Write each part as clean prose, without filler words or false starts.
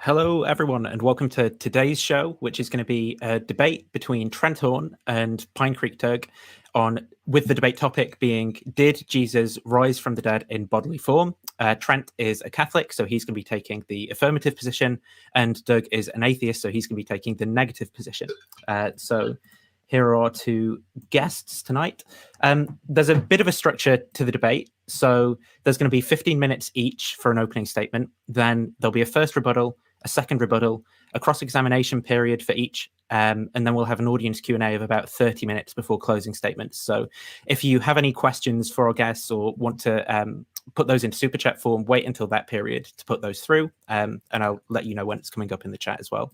Hello, everyone, and welcome to today's show, which is going to be a debate between Trent and Pinecreek Doug with the debate topic being, did Jesus rise from the dead in bodily form? Trent is a Catholic, so he's going to be taking the affirmative position, and Doug is an atheist, so he's going to be taking the negative position. So here are our two guests tonight. There's a bit of a structure to the debate. So there's going to be 15 minutes each for an opening statement. Then there'll be a first rebuttal, a second rebuttal, a cross-examination period for each, and then we'll have an audience Q&A of about 30 minutes before closing statements. So if you have any questions for our guests or want to put those into super chat form, wait until that period to put those through, and I'll let you know when it's coming up in the chat as well.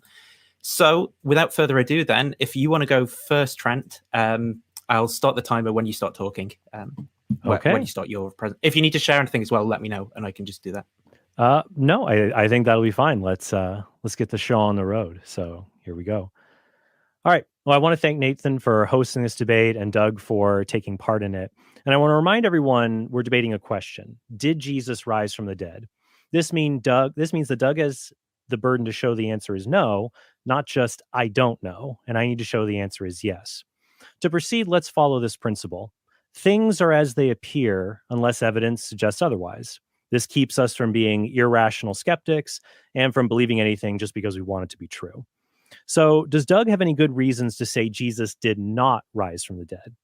So without further ado then, if you want to go first, Trent, I'll start the timer when you start talking. Okay. When you start your present. If you need to share anything as well, let me know and I can just do that. No, I think that'll be fine. Let's get the show on the road. So here we go. All right. Well, I want to thank Nathan for hosting this debate and Doug for taking part in it. And I want to remind everyone we're debating a question. Did Jesus rise from the dead? This means that Doug has the burden to show the answer is no, not just I don't know, and I need to show the answer is yes. To proceed, let's follow this principle. Things are as they appear unless evidence suggests otherwise. This keeps us from being irrational skeptics and from believing anything just because we want it to be true. So, does Doug have any good reasons to say Jesus did not rise from the dead?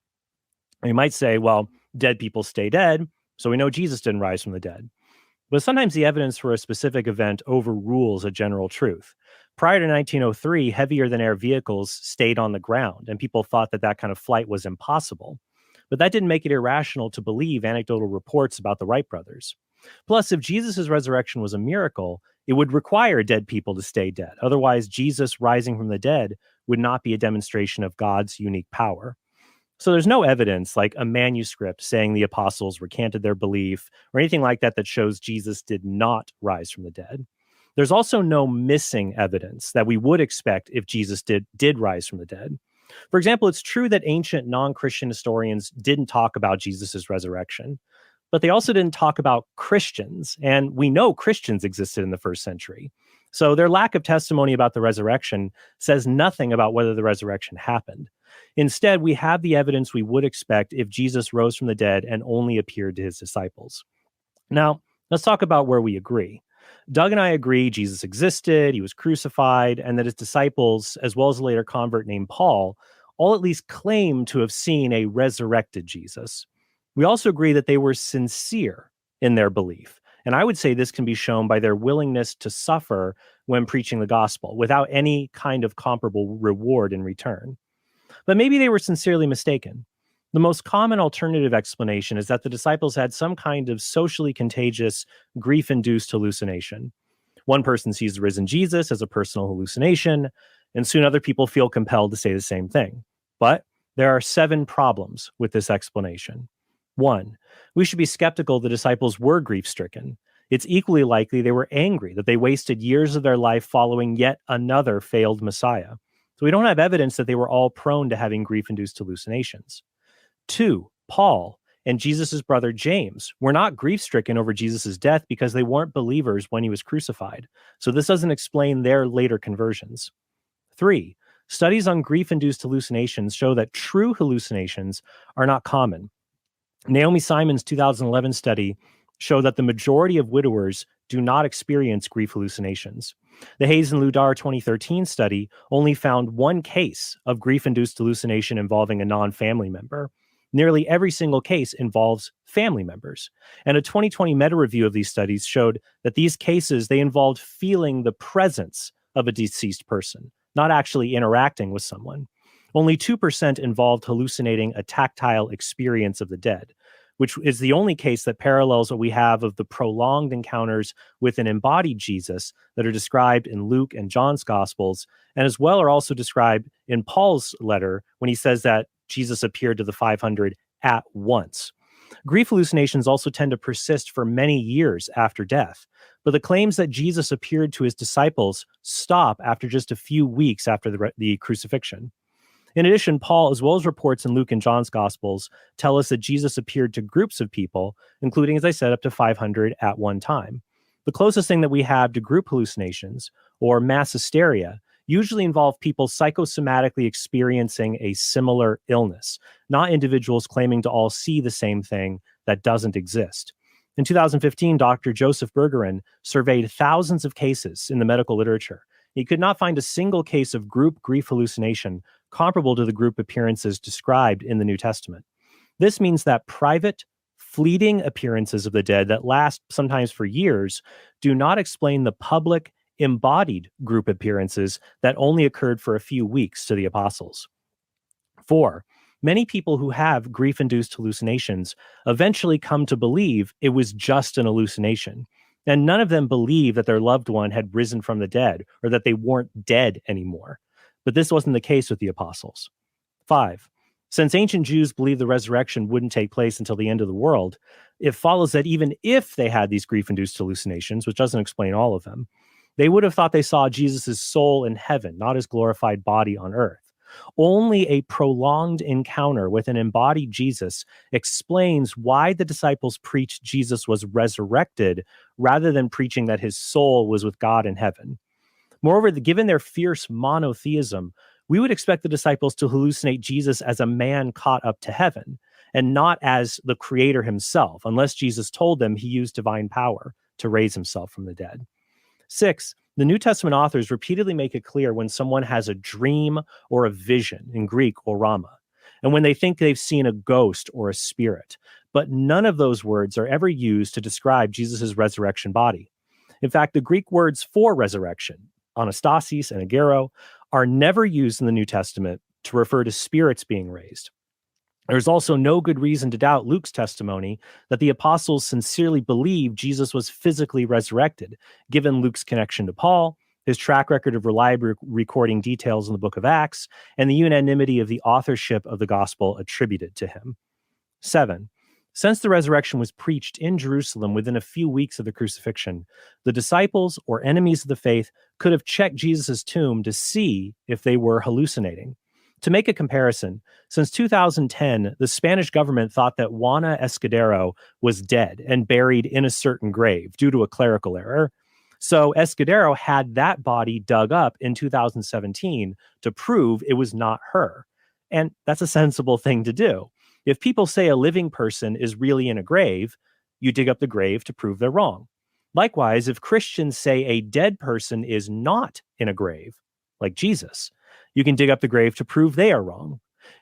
You might say, well, dead people stay dead, so we know Jesus didn't rise from the dead. But sometimes the evidence for a specific event overrules a general truth. Prior to 1903, heavier-than-air vehicles stayed on the ground, and people thought that kind of flight was impossible. But that didn't make it irrational to believe anecdotal reports about the Wright brothers. Plus, if Jesus' resurrection was a miracle, it would require dead people to stay dead. Otherwise, Jesus rising from the dead would not be a demonstration of God's unique power. So there's no evidence like a manuscript saying the apostles recanted their belief or anything like that that shows Jesus did not rise from the dead. There's also no missing evidence that we would expect if Jesus did rise from the dead. For example, it's true that ancient non-Christian historians didn't talk about Jesus' resurrection, but they also didn't talk about Christians, and we know Christians existed in the first century. So their lack of testimony about the resurrection says nothing about whether the resurrection happened. Instead, we have the evidence we would expect if Jesus rose from the dead and only appeared to his disciples. Now, let's talk about where we agree. Doug and I agree Jesus existed, he was crucified, and that his disciples, as well as a later convert named Paul, all at least claim to have seen a resurrected Jesus. We also agree that they were sincere in their belief. And I would say this can be shown by their willingness to suffer when preaching the gospel without any kind of comparable reward in return. But maybe they were sincerely mistaken. The most common alternative explanation is that the disciples had some kind of socially contagious, grief-induced hallucination. One person sees the risen Jesus as a personal hallucination, and soon other people feel compelled to say the same thing. But there are 7 problems with this explanation. 1, we should be skeptical the disciples were grief-stricken. It's equally likely they were angry that they wasted years of their life following yet another failed Messiah. So we don't have evidence that they were all prone to having grief-induced hallucinations. 2, Paul and Jesus' brother James were not grief-stricken over Jesus' death because they weren't believers when he was crucified. So this doesn't explain their later conversions. 3, studies on grief-induced hallucinations show that true hallucinations are not common. Naomi Simon's 2011 study showed that the majority of widowers do not experience grief hallucinations. The Hayes and Ludar 2013 study only found 1 case of grief-induced hallucination involving a non-family member. Nearly every single case involves family members. And a 2020 meta-review of these studies showed that these cases, they involved feeling the presence of a deceased person, not actually interacting with someone. Only 2% involved hallucinating a tactile experience of the dead, which is the only case that parallels what we have of the prolonged encounters with an embodied Jesus that are described in Luke and John's Gospels, and as well are also described in Paul's letter when he says that Jesus appeared to the 500 at once. Grief hallucinations also tend to persist for many years after death, but the claims that Jesus appeared to his disciples stop after just a few weeks after the crucifixion. In addition, Paul, as well as reports in Luke and John's Gospels, tell us that Jesus appeared to groups of people, including, as I said, up to 500 at one time. The closest thing that we have to group hallucinations or mass hysteria usually involve people psychosomatically experiencing a similar illness, not individuals claiming to all see the same thing that doesn't exist. In 2015, Dr. Joseph Bergeron surveyed thousands of cases in the medical literature. He could not find a single case of group grief hallucination comparable to the group appearances described in the New Testament. This means that private, fleeting appearances of the dead that last sometimes for years do not explain the public, embodied group appearances that only occurred for a few weeks to the apostles. 4. Many people who have grief-induced hallucinations eventually come to believe it was just an hallucination, and none of them believe that their loved one had risen from the dead or that they weren't dead anymore. But this wasn't the case with the apostles. 5. Since ancient Jews believed the resurrection wouldn't take place until the end of the world, it follows that even if they had these grief-induced hallucinations, which doesn't explain all of them, they would have thought they saw Jesus' soul in heaven, not his glorified body on earth. Only a prolonged encounter with an embodied Jesus explains why the disciples preached Jesus was resurrected rather than preaching that his soul was with God in heaven. Moreover, given their fierce monotheism, we would expect the disciples to hallucinate Jesus as a man caught up to heaven and not as the creator himself, unless Jesus told them he used divine power to raise himself from the dead. 6. The New Testament authors repeatedly make it clear when someone has a dream or a vision, in Greek, orama, and when they think they've seen a ghost or a spirit. But none of those words are ever used to describe Jesus' resurrection body. In fact, the Greek words for resurrection, anastasis and agero, are never used in the New Testament to refer to spirits being raised. There's also no good reason to doubt Luke's testimony that the apostles sincerely believed Jesus was physically resurrected, given Luke's connection to Paul, his track record of reliably recording details in the book of Acts, and the unanimity of the authorship of the gospel attributed to him. 7. Since the resurrection was preached in Jerusalem within a few weeks of the crucifixion, the disciples or enemies of the faith could have checked Jesus' tomb to see if they were hallucinating. To make a comparison, since 2010, the Spanish government thought that Juana Escudero was dead and buried in a certain grave due to a clerical error. So Escudero had that body dug up in 2017 to prove it was not her. And that's a sensible thing to do. If people say a living person is really in a grave, you dig up the grave to prove they're wrong. Likewise, if Christians say a dead person is not in a grave, like Jesus, you can dig up the grave to prove they are wrong.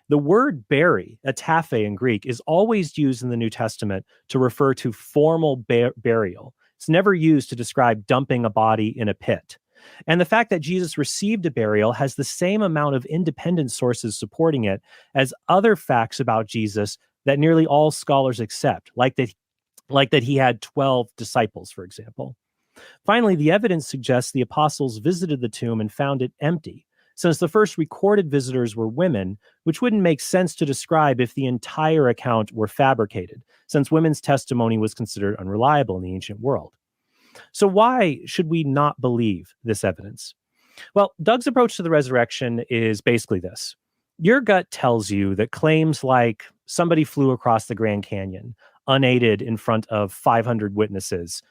The word bury, ataphe in Greek, is always used in the New Testament to refer to formal burial. It's never used to describe dumping a body in a pit. And the fact that Jesus received a burial has the same amount of independent sources supporting it as other facts about Jesus that nearly all scholars accept, like that he had 12 disciples, for example. Finally, the evidence suggests the apostles visited the tomb and found it empty, since the first recorded visitors were women, which wouldn't make sense to describe if the entire account were fabricated, since women's testimony was considered unreliable in the ancient world. So why should we not believe this evidence? Well, Doug's approach to the resurrection is basically this. Your gut tells you that claims like somebody flew across the Grand Canyon unaided in front of 500 witnesses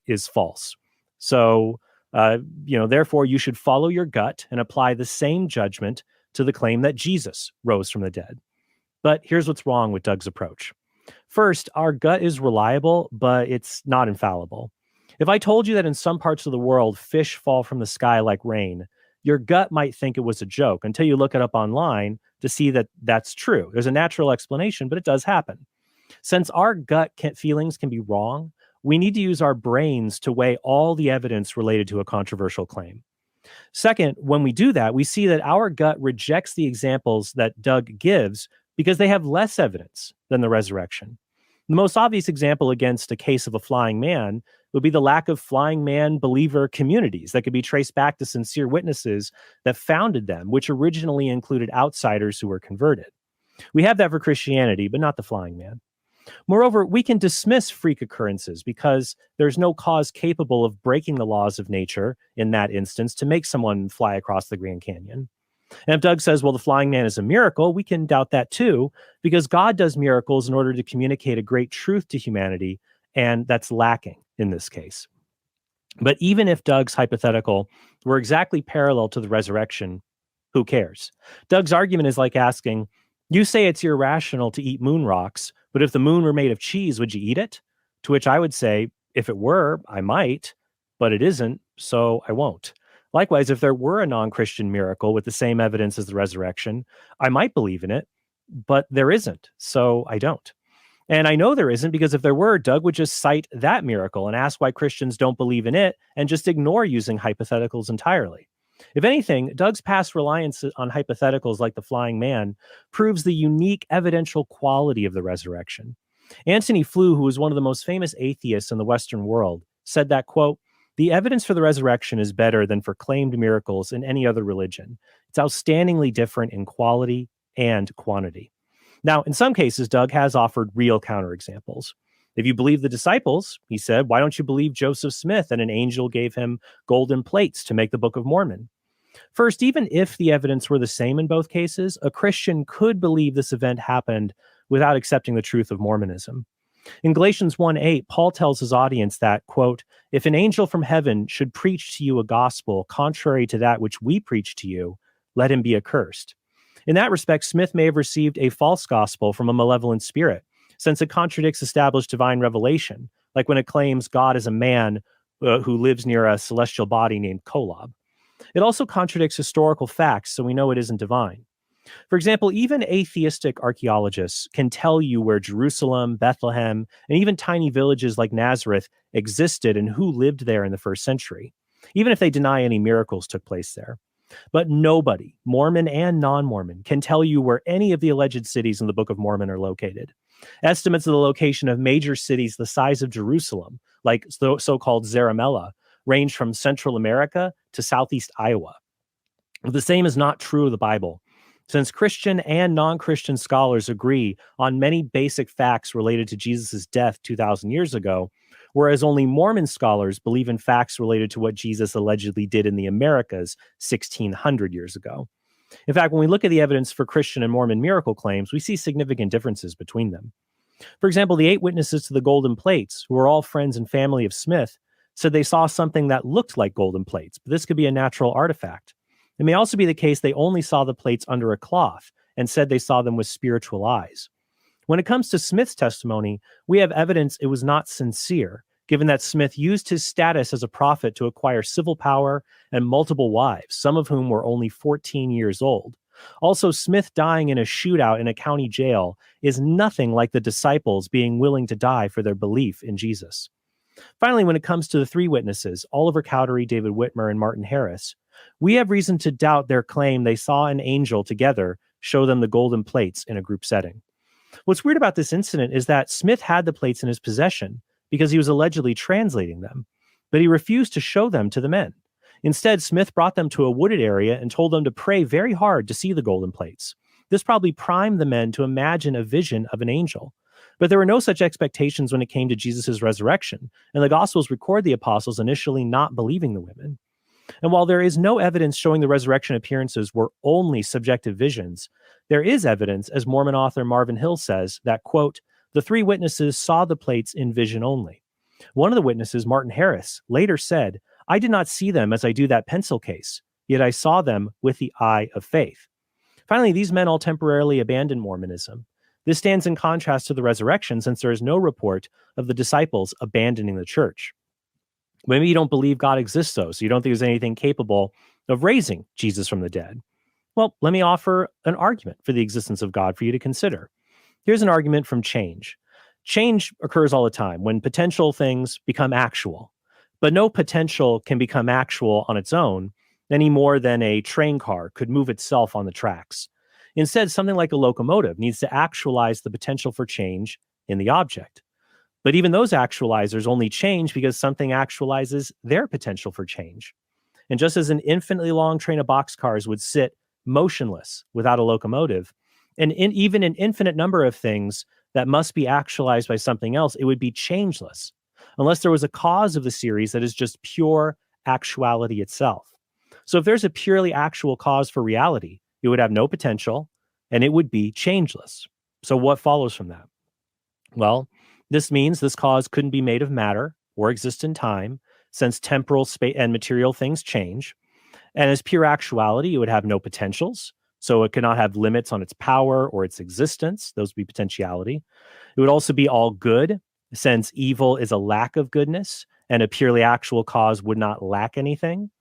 is false. So, therefore you should follow your gut and apply the same judgment to the claim that Jesus rose from the dead. But here's what's wrong with Doug's approach. First, our gut is reliable, but it's not infallible. If I told you that in some parts of the world, fish fall from the sky like rain, your gut might think it was a joke until you look it up online to see that that's true. There's a natural explanation, but it does happen. Since our gut feelings can be wrong, we need to use our brains to weigh all the evidence related to a controversial claim. Second, when we do that, we see that our gut rejects the examples that Doug gives because they have less evidence than the resurrection. The most obvious example against a case of a flying man would be the lack of flying man believer communities that could be traced back to sincere witnesses that founded them, which originally included outsiders who were converted. We have that for Christianity, but not the flying man. Moreover, we can dismiss freak occurrences because there's no cause capable of breaking the laws of nature in that instance to make someone fly across the Grand Canyon. And if Doug says, well, the flying man is a miracle, we can doubt that too, because God does miracles in order to communicate a great truth to humanity, and that's lacking in this case. But even if Doug's hypothetical were exactly parallel to the resurrection, who cares? Doug's argument is like asking, you say it's irrational to eat moon rocks, but if the moon were made of cheese, would you eat it? To which I would say, if it were, I might, but it isn't, so I won't. Likewise, if there were a non-Christian miracle with the same evidence as the resurrection, I might believe in it, but there isn't, so I don't. And I know there isn't because if there were, Doug would just cite that miracle and ask why Christians don't believe in it and just ignore using hypotheticals entirely. If anything, Doug's past reliance on hypotheticals like the flying man proves the unique evidential quality of the resurrection. Antony Flew, who was one of the most famous atheists in the Western world, said that, quote, the evidence for the resurrection is better than for claimed miracles in any other religion. It's outstandingly different in quality and quantity. Now, in some cases, Doug has offered real counterexamples. If you believe the disciples, he said, why don't you believe Joseph Smith and an angel gave him golden plates to make the Book of Mormon? First, even if the evidence were the same in both cases, a Christian could believe this event happened without accepting the truth of Mormonism. In Galatians 1:8, Paul tells his audience that, quote, if an angel from heaven should preach to you a gospel contrary to that which we preach to you, let him be accursed. In that respect, Smith may have received a false gospel from a malevolent spirit, since it contradicts established divine revelation, like when it claims God is a man who lives near a celestial body named Kolob. It also contradicts historical facts, so we know it isn't divine. For example, even atheistic archaeologists can tell you where Jerusalem, Bethlehem, and even tiny villages like Nazareth existed and who lived there in the first century, even if they deny any miracles took place there. But nobody, Mormon and non-Mormon, can tell you where any of the alleged cities in the Book of Mormon are located. Estimates of the location of major cities the size of Jerusalem, like so-called Zarahemla, range from Central America to Southeast Iowa. The same is not true of the Bible, since Christian and non-Christian scholars agree on many basic facts related to Jesus' death 2,000 years ago, whereas only Mormon scholars believe in facts related to what Jesus allegedly did in the Americas 1,600 years ago. In fact, when we look at the evidence for Christian and Mormon miracle claims, we see significant differences between them. For example, the 8 witnesses to the golden plates, who are all friends and family of Smith, said they saw something that looked like golden plates, but this could be a natural artifact. It may also be the case they only saw the plates under a cloth and said they saw them with spiritual eyes. When it comes to Smith's testimony, we have evidence it was not sincere, given that Smith used his status as a prophet to acquire civil power and multiple wives, some of whom were only 14 years old. Also, Smith dying in a shootout in a county jail is nothing like the disciples being willing to die for their belief in Jesus. Finally, when it comes to the 3 witnesses, Oliver Cowdery, David Whitmer, and Martin Harris, we have reason to doubt their claim they saw an angel together show them the golden plates in a group setting. What's weird about this incident is that Smith had the plates in his possession because he was allegedly translating them, but he refused to show them to the men. Instead, Smith brought them to a wooded area and told them to pray very hard to see the golden plates. This probably primed the men to imagine a vision of an angel. But there were no such expectations when it came to Jesus' resurrection, and the Gospels record the apostles initially not believing the women. And while there is no evidence showing the resurrection appearances were only subjective visions, there is evidence, as Mormon author Marvin Hill says, that, quote, the 3 witnesses saw the plates in vision only. One of the witnesses, Martin Harris, later said, I did not see them as I do that pencil case, yet I saw them with the eye of faith. Finally, these men all temporarily abandoned Mormonism. This stands in contrast to the resurrection, since there is no report of the disciples abandoning the church. Maybe you don't believe God exists, though, so you don't think there's anything capable of raising Jesus from the dead. Well, let me offer an argument for the existence of God for you to consider. Here's an argument from change. Change occurs all the time when potential things become actual, but no potential can become actual on its own any more than a train car could move itself on the tracks. Instead, something like a locomotive needs to actualize the potential for change in the object. But even those actualizers only change because something actualizes their potential for change. And just as an infinitely long train of boxcars would sit motionless without a locomotive, and even an infinite number of things that must be actualized by something else, it would be changeless, unless there was a cause of the series that is just pure actuality itself. So if there's a purely actual cause for reality, it would have no potential, and it would be changeless. So what follows from that? Well, this means this cause couldn't be made of matter or exist in time since temporal space and material things change. And as pure actuality, it would have no potentials. So it could not have limits on its power or its existence. Those would be potentiality. It would also be all good, since evil is a lack of goodness, and a purely actual cause would not lack anything.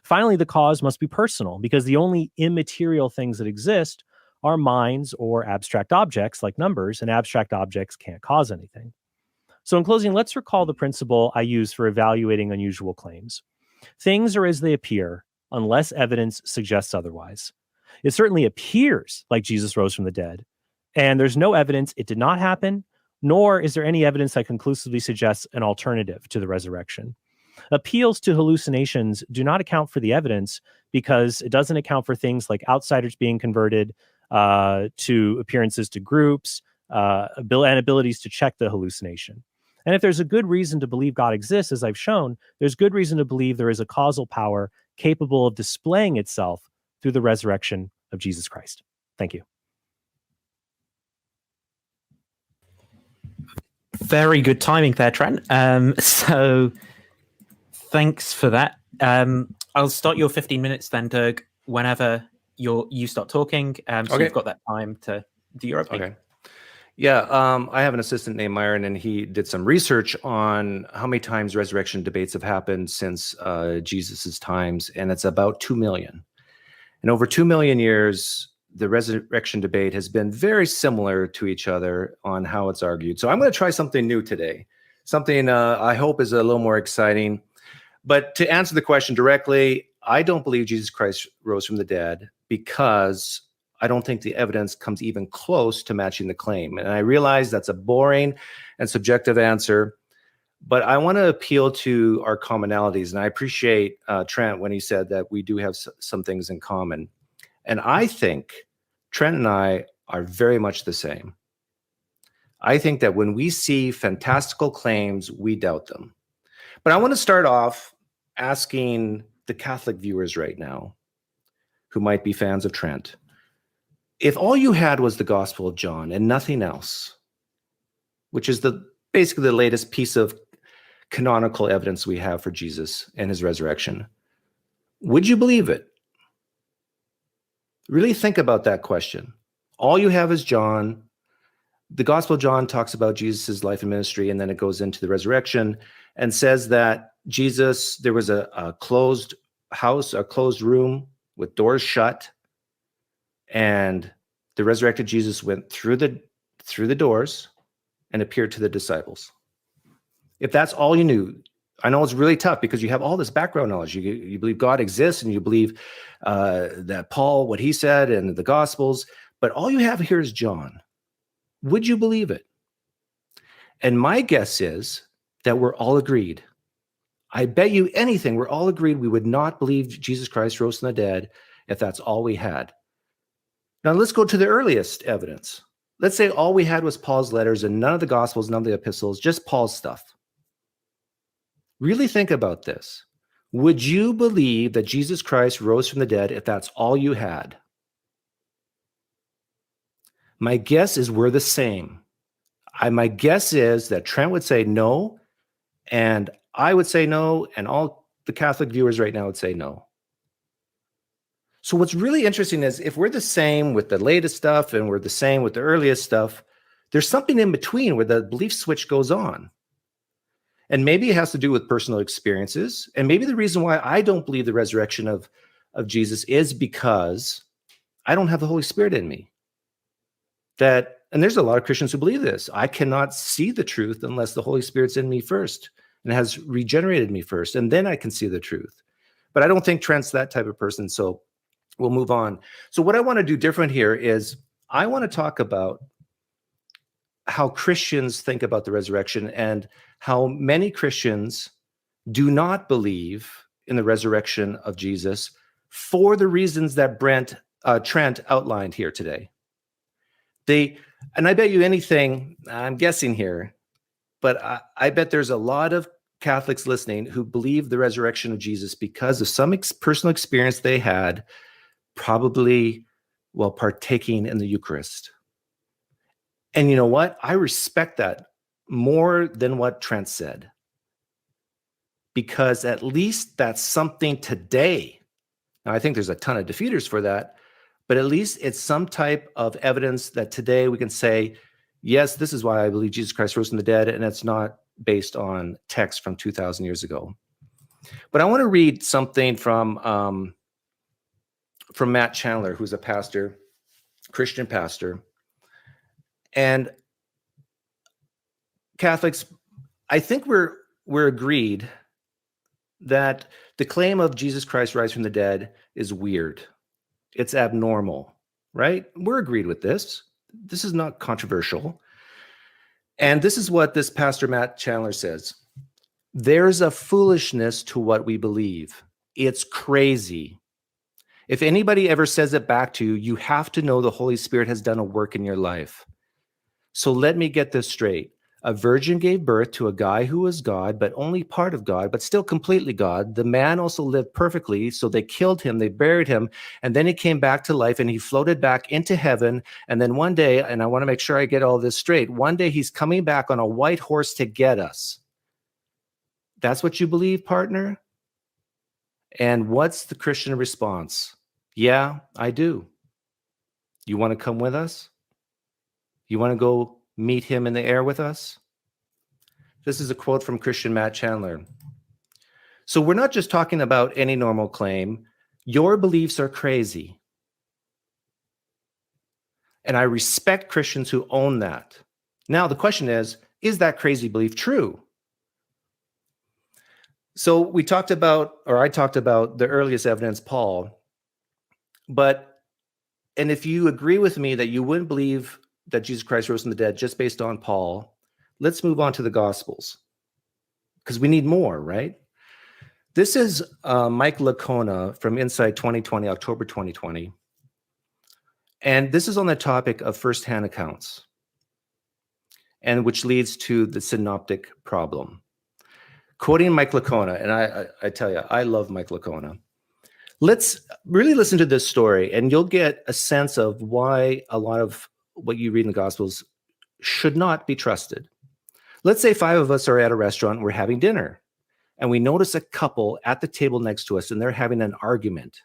Finally, the cause must be personal, because the only immaterial things that exist are minds or abstract objects like numbers, and abstract objects can't cause anything. So in closing, let's recall the principle I use for evaluating unusual claims. Things are as they appear, unless evidence suggests otherwise. It certainly appears like Jesus rose from the dead, and there's no evidence it did not happen, nor is there any evidence that conclusively suggests an alternative to the resurrection. Appeals to hallucinations do not account for the evidence because it doesn't account for things like outsiders being converted, to appearances to groups, and abilities to check the hallucination. And if there's a good reason to believe God exists, as I've shown, there's good reason to believe there is a causal power capable of displaying itself through the resurrection of Jesus Christ. Thank you. Very good timing there, Trent. So thanks for that. I'll start your 15 minutes then, Doug, whenever you start talking. So Okay. you've got that time to do your opening. Okay. Yeah, I have an assistant named Myron, and he did some research on how many times resurrection debates have happened since Jesus's times, and it's about 2 million. And over 2 million years, the resurrection debate has been very similar to each other on how it's argued. So I'm going to try something new today, something I hope is a little more exciting. But to answer the question directly, I don't believe Jesus Christ rose from the dead because I don't think the evidence comes even close to matching the claim. And I realize that's a boring and subjective answer, but I want to appeal to our commonalities. And I appreciate Trent when he said that we do have some things in common. And I think Trent and I are very much the same. I think that when we see fantastical claims, we doubt them. But I want to start off asking the Catholic viewers right now, who might be fans of Trent, if all you had was the Gospel of John and nothing else, which is basically the latest piece of canonical evidence we have for Jesus and his resurrection, would you believe it? Really think about that question. All you have is John. The Gospel of John talks about Jesus' life and ministry, and then it goes into the resurrection and says that Jesus, there was a closed house, a closed room with doors shut, and the resurrected Jesus went through the doors and appeared to the disciples. If that's all you knew, I know it's really tough because you have all this background knowledge. You believe God exists, and you believe that Paul, what he said, and the Gospels, but all you have here is John. Would you believe it? And my guess is that we're all agreed. I bet you anything, we're all agreed we would not believe Jesus Christ rose from the dead if that's all we had. Now let's go to the earliest evidence. Let's say all we had was Paul's letters and none of the Gospels, none of the epistles, just Paul's stuff. Really think about this. Would you believe that Jesus Christ rose from the dead if that's all you had? My guess is we're the same. My guess is that Trent would say no, and I would say no, and all the Catholic viewers right now would say no. So what's really interesting is if we're the same with the latest stuff and we're the same with the earliest stuff, there's something in between where the belief switch goes on. And maybe it has to do with personal experiences. And maybe the reason why I don't believe the resurrection of Jesus is because I don't have the Holy Spirit in me. And there's a lot of Christians who believe this. I cannot see the truth unless the Holy Spirit's in me first and has regenerated me first, and then I can see the truth. But I don't think Trent's that type of person, so we'll move on. So what I want to do different here is I want to talk about how Christians think about the resurrection and how many Christians do not believe in the resurrection of Jesus for the reasons that Trent outlined here today. And I bet you anything, I'm guessing here, but I bet there's a lot of Catholics listening who believe the resurrection of Jesus because of some personal experience they had, probably while partaking in the Eucharist. And you know what? I respect that more than what Trent said. because at least that's something today. Now, I think there's a ton of defeaters for that, but at least it's some type of evidence that today we can say, yes, this is why I believe Jesus Christ rose from the dead, and it's not based on text from 2,000 years ago. But I want to read something from Matt Chandler, who's a pastor, Christian pastor. And Catholics, I think we're agreed that the claim of Jesus Christ rise from the dead is weird. It's abnormal, right? We're agreed with this. This is not controversial. And this is what this pastor Matt Chandler says. There's a foolishness to what we believe. It's crazy. If anybody ever says it back to you, you have to know the Holy Spirit has done a work in your life. So let me get this straight. A virgin gave birth to a guy who was God, but only part of God, but still completely God. The man also lived perfectly, so they killed him, they buried him, and then he came back to life and he floated back into heaven. And then one day, and I want to make sure I get all this straight, one day he's coming back on a white horse to get us. That's what you believe, partner? And what's the Christian response? Yeah, I do. You want to come with us? You want to go meet him in the air with us? This is a quote from Christian Matt Chandler. So we're not just talking about any normal claim. Your beliefs are crazy. And I respect Christians who own that. Now, the question is that crazy belief true? So I talked about the earliest evidence, Paul. And if you agree with me that you wouldn't believe that Jesus Christ rose from the dead just based on Paul, let's move on to the Gospels, because we need more, right? This is Mike Lacona from Insight 2020, October 2020. And this is on the topic of firsthand accounts, and which leads to the synoptic problem. Quoting Mike Lacona, and I tell you, I love Mike Lacona. Let's really listen to this story, and you'll get a sense of why a lot of what you read in the Gospels should not be trusted. Let's say 5 of us are at a restaurant and we're having dinner, and we notice a couple at the table next to us, and they're having an argument.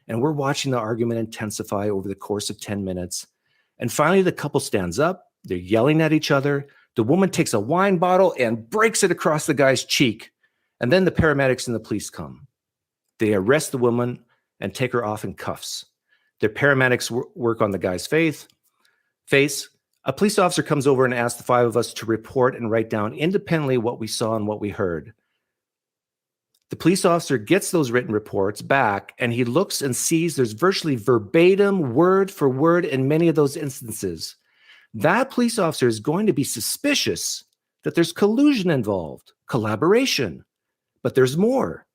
And we're watching the argument intensify over the course of 10 minutes. And finally, the couple stands up. They're yelling at each other. The woman takes a wine bottle and breaks it across the guy's cheek. And then the paramedics and the police come. They arrest the woman and take her off in cuffs. The paramedics work on the guy's face. A police officer comes over and asks the 5 of us to report and write down independently what we saw and what we heard. The police officer gets those written reports back, and he looks and sees there's virtually verbatim, word for word in many of those instances. That police officer is going to be suspicious that there's collusion involved, collaboration. But there's more.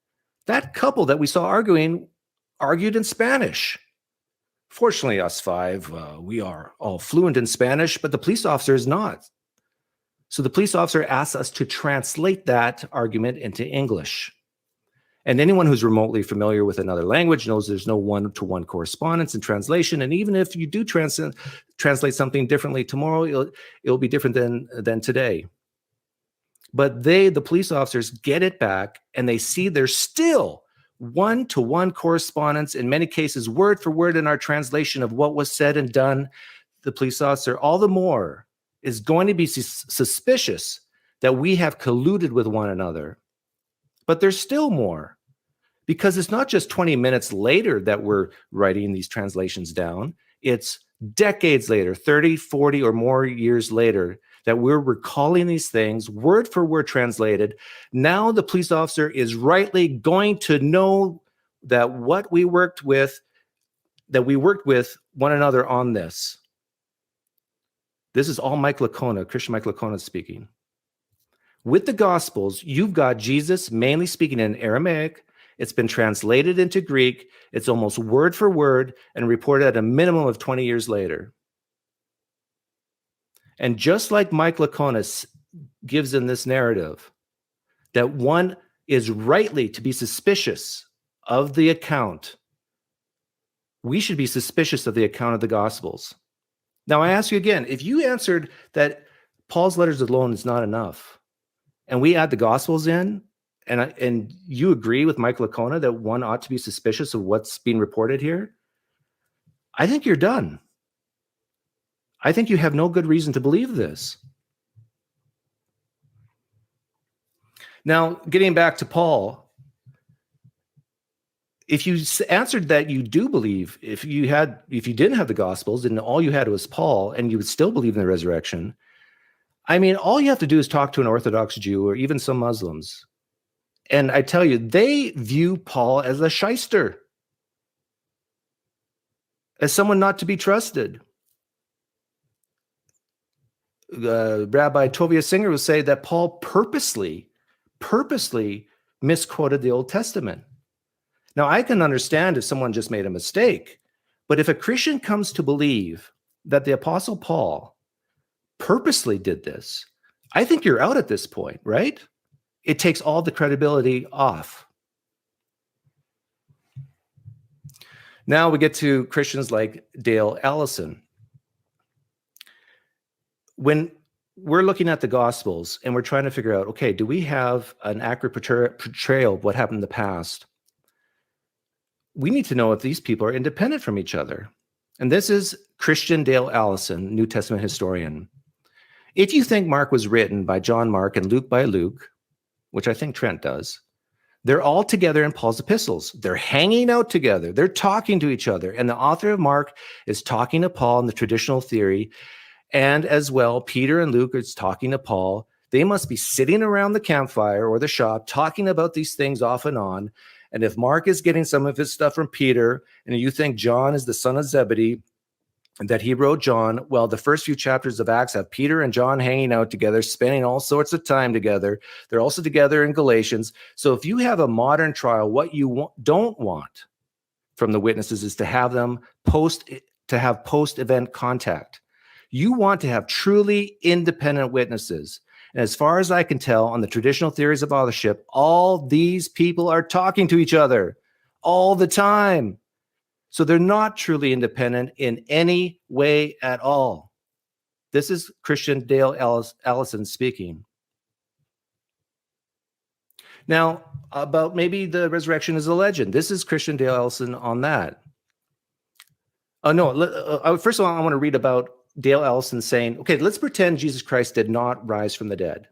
That couple that we saw argued in Spanish. Fortunately, us 5, we are all fluent in Spanish, but the police officer is not. So the police officer asks us to translate that argument into English. And anyone who's remotely familiar with another language knows there's no one-to-one correspondence and translation. And even if you do translate something differently tomorrow, it'll be different than today. But the police officers, get it back, and they see there's still one-to-one correspondence, in many cases, word for word in our translation of what was said and done. The police officer, all the more, is going to be suspicious that we have colluded with one another. But there's still more, because it's not just 20 minutes later that we're writing these translations down. It's decades later, 30, 40 or more years later, that we're recalling these things, word for word translated. Now the police officer is rightly going to know that we worked with one another on this. This is all Mike Lacona, Christian Mike Lacona speaking. With the Gospels, you've got Jesus mainly speaking in Aramaic. It's been translated into Greek. It's almost word for word and reported at a minimum of 20 years later. And just like Mike Lacona gives in this narrative, that one is rightly to be suspicious of the account, we should be suspicious of the account of the Gospels. Now, I ask you again, if you answered that Paul's letters alone is not enough, and we add the Gospels in, and you agree with Michael Licona that one ought to be suspicious of what's being reported here, I think you're done. I think you have no good reason to believe this. Now, getting back to Paul, if you answered that you do believe, if you didn't have the Gospels and all you had was Paul, and you would still believe in the resurrection, I mean, all you have to do is talk to an Orthodox Jew or even some Muslims. And I tell you, they view Paul as a shyster, as someone not to be trusted. Rabbi Tovia Singer will say that Paul purposely misquoted the Old Testament. Now, I can understand if someone just made a mistake, but if a Christian comes to believe that the Apostle Paul purposely did this, I think you're out at this point, right? It takes all the credibility off. Now we get to Christians like Dale Allison. When we're looking at the Gospels and we're trying to figure out, okay, do we have an accurate portrayal of what happened in the past? We need to know if these people are independent from each other. And this is Christian Dale Allison, New Testament historian. If you think Mark was written by John Mark and Luke by Luke, which I think Trent does, they're all together in Paul's epistles. They're hanging out together. They're talking to each other. And the author of Mark is talking to Paul in the traditional theory. And as well, Peter and Luke is talking to Paul. They must be sitting around the campfire or the shop talking about these things off and on. And if Mark is getting some of his stuff from Peter, and you think John is the son of Zebedee, and that he wrote John, well, the first few chapters of Acts have Peter and John hanging out together, spending all sorts of time together. They're also together in Galatians. So if you have a modern trial, what you don't want from the witnesses is to have them post-event contact. You want to have truly independent witnesses. And as far as I can tell, on the traditional theories of authorship, all these people are talking to each other all the time. So they're not truly independent in any way at all. This is Christian Dale Allison speaking. Now, about maybe the resurrection is a legend. This is Christian Dale Allison on that. First of all, I want to read about Dale Allison saying, okay, let's pretend Jesus Christ did not rise from the dead.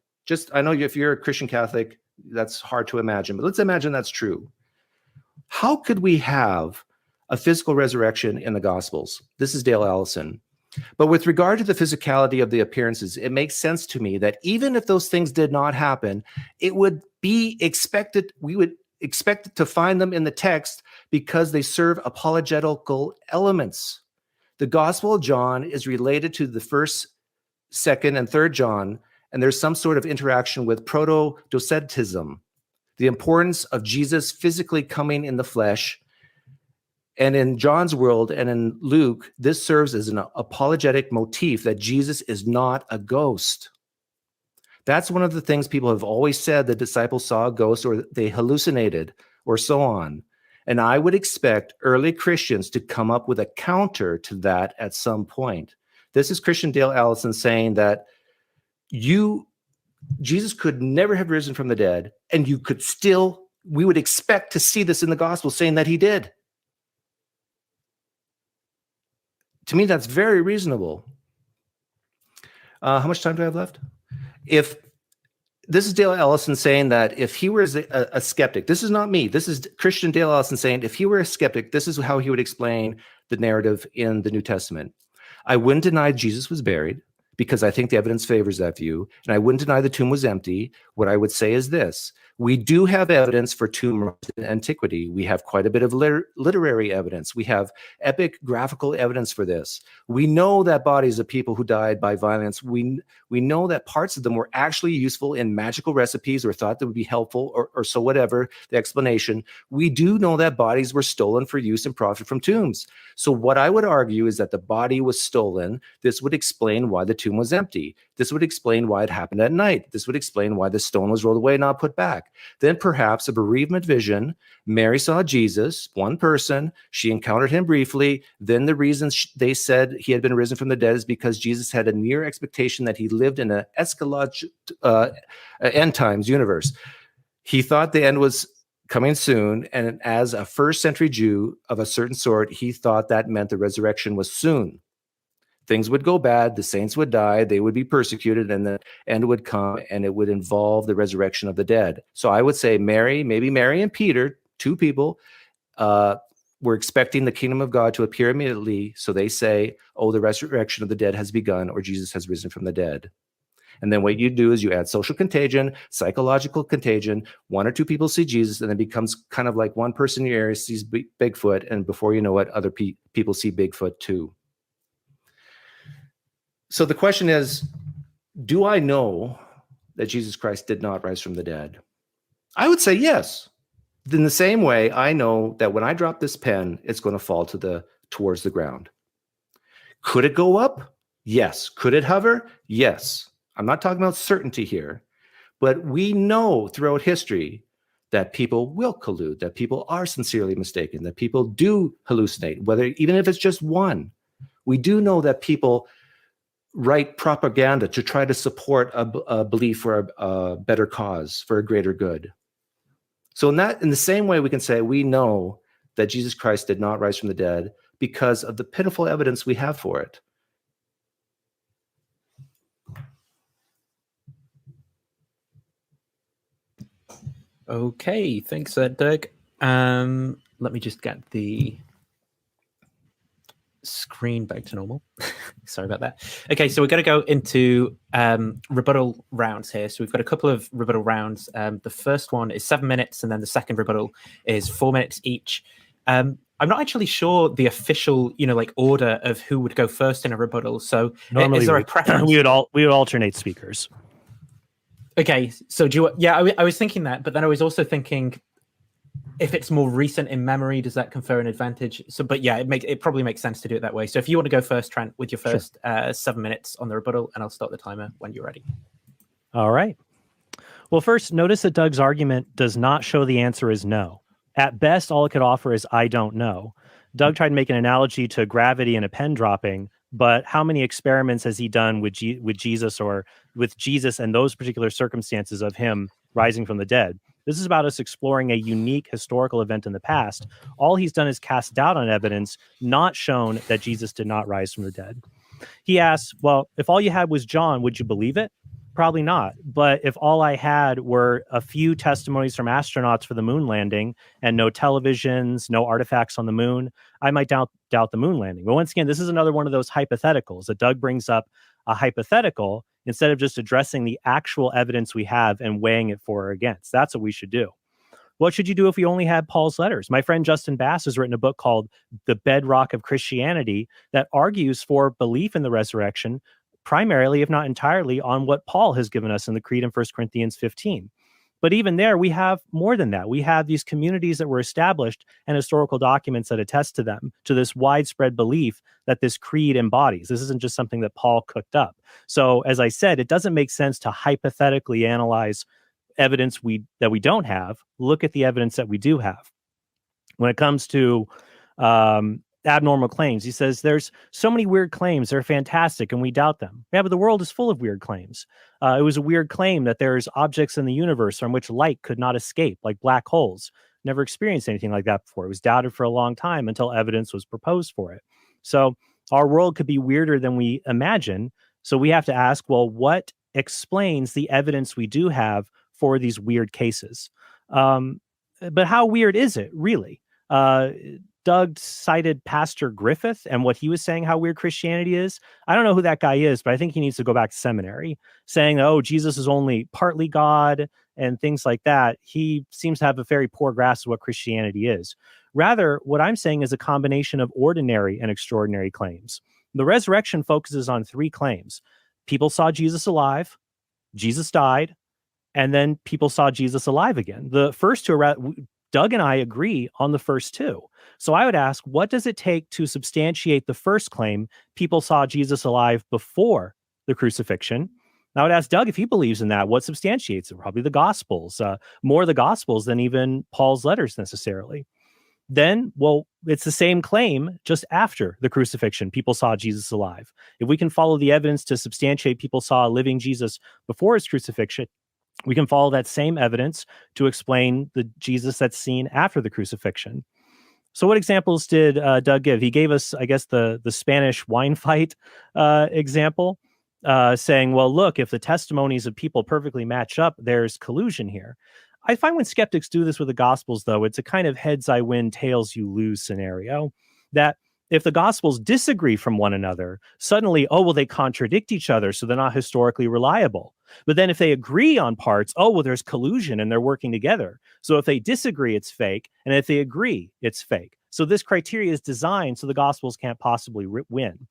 I know if you're a Christian Catholic, that's hard to imagine, but let's imagine that's true. How could we have a physical resurrection in the Gospels? This is Dale Allison. But with regard to the physicality of the appearances, it makes sense to me that even if those things did not happen, it would be expected, we would expect to find them in the text because they serve apologetical elements. The Gospel of John is related to the 1st, 2nd, and 3rd John, and there's some sort of interaction with proto-docetism, the importance of Jesus physically coming in the flesh. And in John's world and in Luke, this serves as an apologetic motif that Jesus is not a ghost. That's one of the things people have always said: the disciples saw a ghost, or they hallucinated, or so on. And I would expect early Christians to come up with a counter to that at some point. This is Christian Dale Allison saying that Jesus could never have risen from the dead, and we would expect to see this in the gospel saying that he did. To me, that's very reasonable. How much time do I have left? This is Dale Allison saying that if he were a skeptic, this is not me, this is Christian Dale Allison saying, if he were a skeptic, this is how he would explain the narrative in the New Testament. I wouldn't deny Jesus was buried, because I think the evidence favors that view, and I wouldn't deny the tomb was empty. What I would say is this: we do have evidence for tomb in antiquity. We have quite a bit of literary evidence. We have epic graphical evidence for this. We know that bodies of people who died by violence, we know that parts of them were actually useful in magical recipes or thought that would be helpful, or so whatever the explanation. We do know that bodies were stolen for use and profit from tombs. So what I would argue is that the body was stolen. This would explain why the tomb was empty. This would explain why it happened at night. This would explain why the stone was rolled away and not put back. Then perhaps a bereavement vision. Mary saw Jesus, one person. She encountered him briefly. Then the reason they said he had been risen from the dead is because Jesus had a near expectation that he lived in an eschatological end times universe. He thought the end was coming soon, and as a first century Jew of a certain sort, he thought that meant the resurrection was soon. Things would go bad, the saints would die, they would be persecuted, and the end would come, and it would involve the resurrection of the dead. So I would say maybe Mary and Peter, two people, were expecting the kingdom of God to appear immediately. So they say, oh, the resurrection of the dead has begun, or Jesus has risen from the dead. And then what you do is you add social contagion, psychological contagion. One or two people see Jesus, and it becomes kind of like one person in your area sees Bigfoot, and before you know it, other people see Bigfoot too. So the question is, do I know that Jesus Christ did not rise from the dead? I would say yes. In the same way, I know that when I drop this pen, it's going to fall towards the ground. Could it go up? Yes. Could it hover? Yes. I'm not talking about certainty here, but we know throughout history that people will collude, that people are sincerely mistaken, that people do hallucinate, even if it's just one. We do know that people write propaganda to try to support a belief for a better cause, for a greater good. So in the same way, we can say we know that Jesus Christ did not rise from the dead because of the pitiful evidence we have for it. Okay, thanks, Doug. Let me just get the screen back to normal. Sorry about that. Okay, so we're going to go into rebuttal rounds here. So we've got a couple of rebuttal rounds. The first one is 7 minutes, and then the second rebuttal is 4 minutes each. I'm not actually sure the official, order of who would go first in a rebuttal. So normally is there a preference? we would alternate speakers. Okay, so I was thinking that, but then I was also thinking, if it's more recent in memory, does that confer an advantage? So, but yeah, it probably makes sense to do it that way. So if you want to go first, Trent, with your first 7 minutes on the rebuttal, and I'll start the timer when you're ready. All right. Well, first, notice that Doug's argument does not show the answer is no. At best, all it could offer is I don't know. Doug tried to make an analogy to gravity and a pen dropping, but how many experiments has he done with Jesus or with Jesus and those particular circumstances of him rising from the dead? This is about us exploring a unique historical event in the past. All he's done is cast doubt on evidence, not shown that Jesus did not rise from the dead. He asks, well, if all you had was John, would you believe it? Probably not. But if all I had were a few testimonies from astronauts for the moon landing and no televisions, no artifacts on the moon, I might doubt the moon landing. But once again, this is another one of those hypotheticals that Doug brings up, a hypothetical instead of just addressing the actual evidence we have and weighing it for or against. That's what we should do. What should you do if you only had Paul's letters? My friend Justin Bass has written a book called The Bedrock of Christianity that argues for belief in the resurrection, primarily, if not entirely, on what Paul has given us in the Creed in 1 Corinthians 15. But even there, we have more than that. We have these communities that were established and historical documents that attest to them, to this widespread belief that this creed embodies. This isn't just something that Paul cooked up. So, as I said, it doesn't make sense to hypothetically analyze evidence that we don't have. Look at the evidence that we do have. When it comes to abnormal claims, he says there's so many weird claims, they're fantastic and we doubt them. Yeah, but the world is full of weird claims. It was a weird claim that there's objects in the universe from which light could not escape, like black holes. Never experienced anything like that before. It was doubted for a long time until evidence was proposed for it. So our world could be weirder than we imagine. So we have to ask, well, what explains the evidence we do have for these weird cases? But how weird is it, really? Doug cited Pastor Griffith and what he was saying, how weird Christianity is. I don't know who that guy is, but I think he needs to go back to seminary, saying, oh, Jesus is only partly God and things like that. He seems to have a very poor grasp of what Christianity is. Rather, what I'm saying is a combination of ordinary and extraordinary claims. The resurrection focuses on 3 claims. People saw Jesus alive, Jesus died, and then people saw Jesus alive again. The first two are Doug and I agree on the first 2. So I would ask, what does it take to substantiate the first claim, people saw Jesus alive before the crucifixion? I would ask Doug if he believes in that. What substantiates it? Probably the Gospels, more the Gospels than even Paul's letters necessarily. Then, well, it's the same claim just after the crucifixion. People saw Jesus alive. If we can follow the evidence to substantiate people saw a living Jesus before his crucifixion, We can follow that same evidence to explain the Jesus that's seen after the crucifixion. So what examples did Doug give? He gave us, I guess, the Spanish wine fight example, saying, well, look, if the testimonies of people perfectly match up, there's collusion here. I find when skeptics do this with the Gospels, though, it's a kind of heads I win, tails you lose scenario, that if the Gospels disagree from one another, suddenly, oh, well, they contradict each other, so they're not historically reliable. But then if they agree on parts, oh, well, there's collusion and they're working together. So if they disagree, it's fake. And if they agree, it's fake. So this criteria is designed so the Gospels can't possibly win.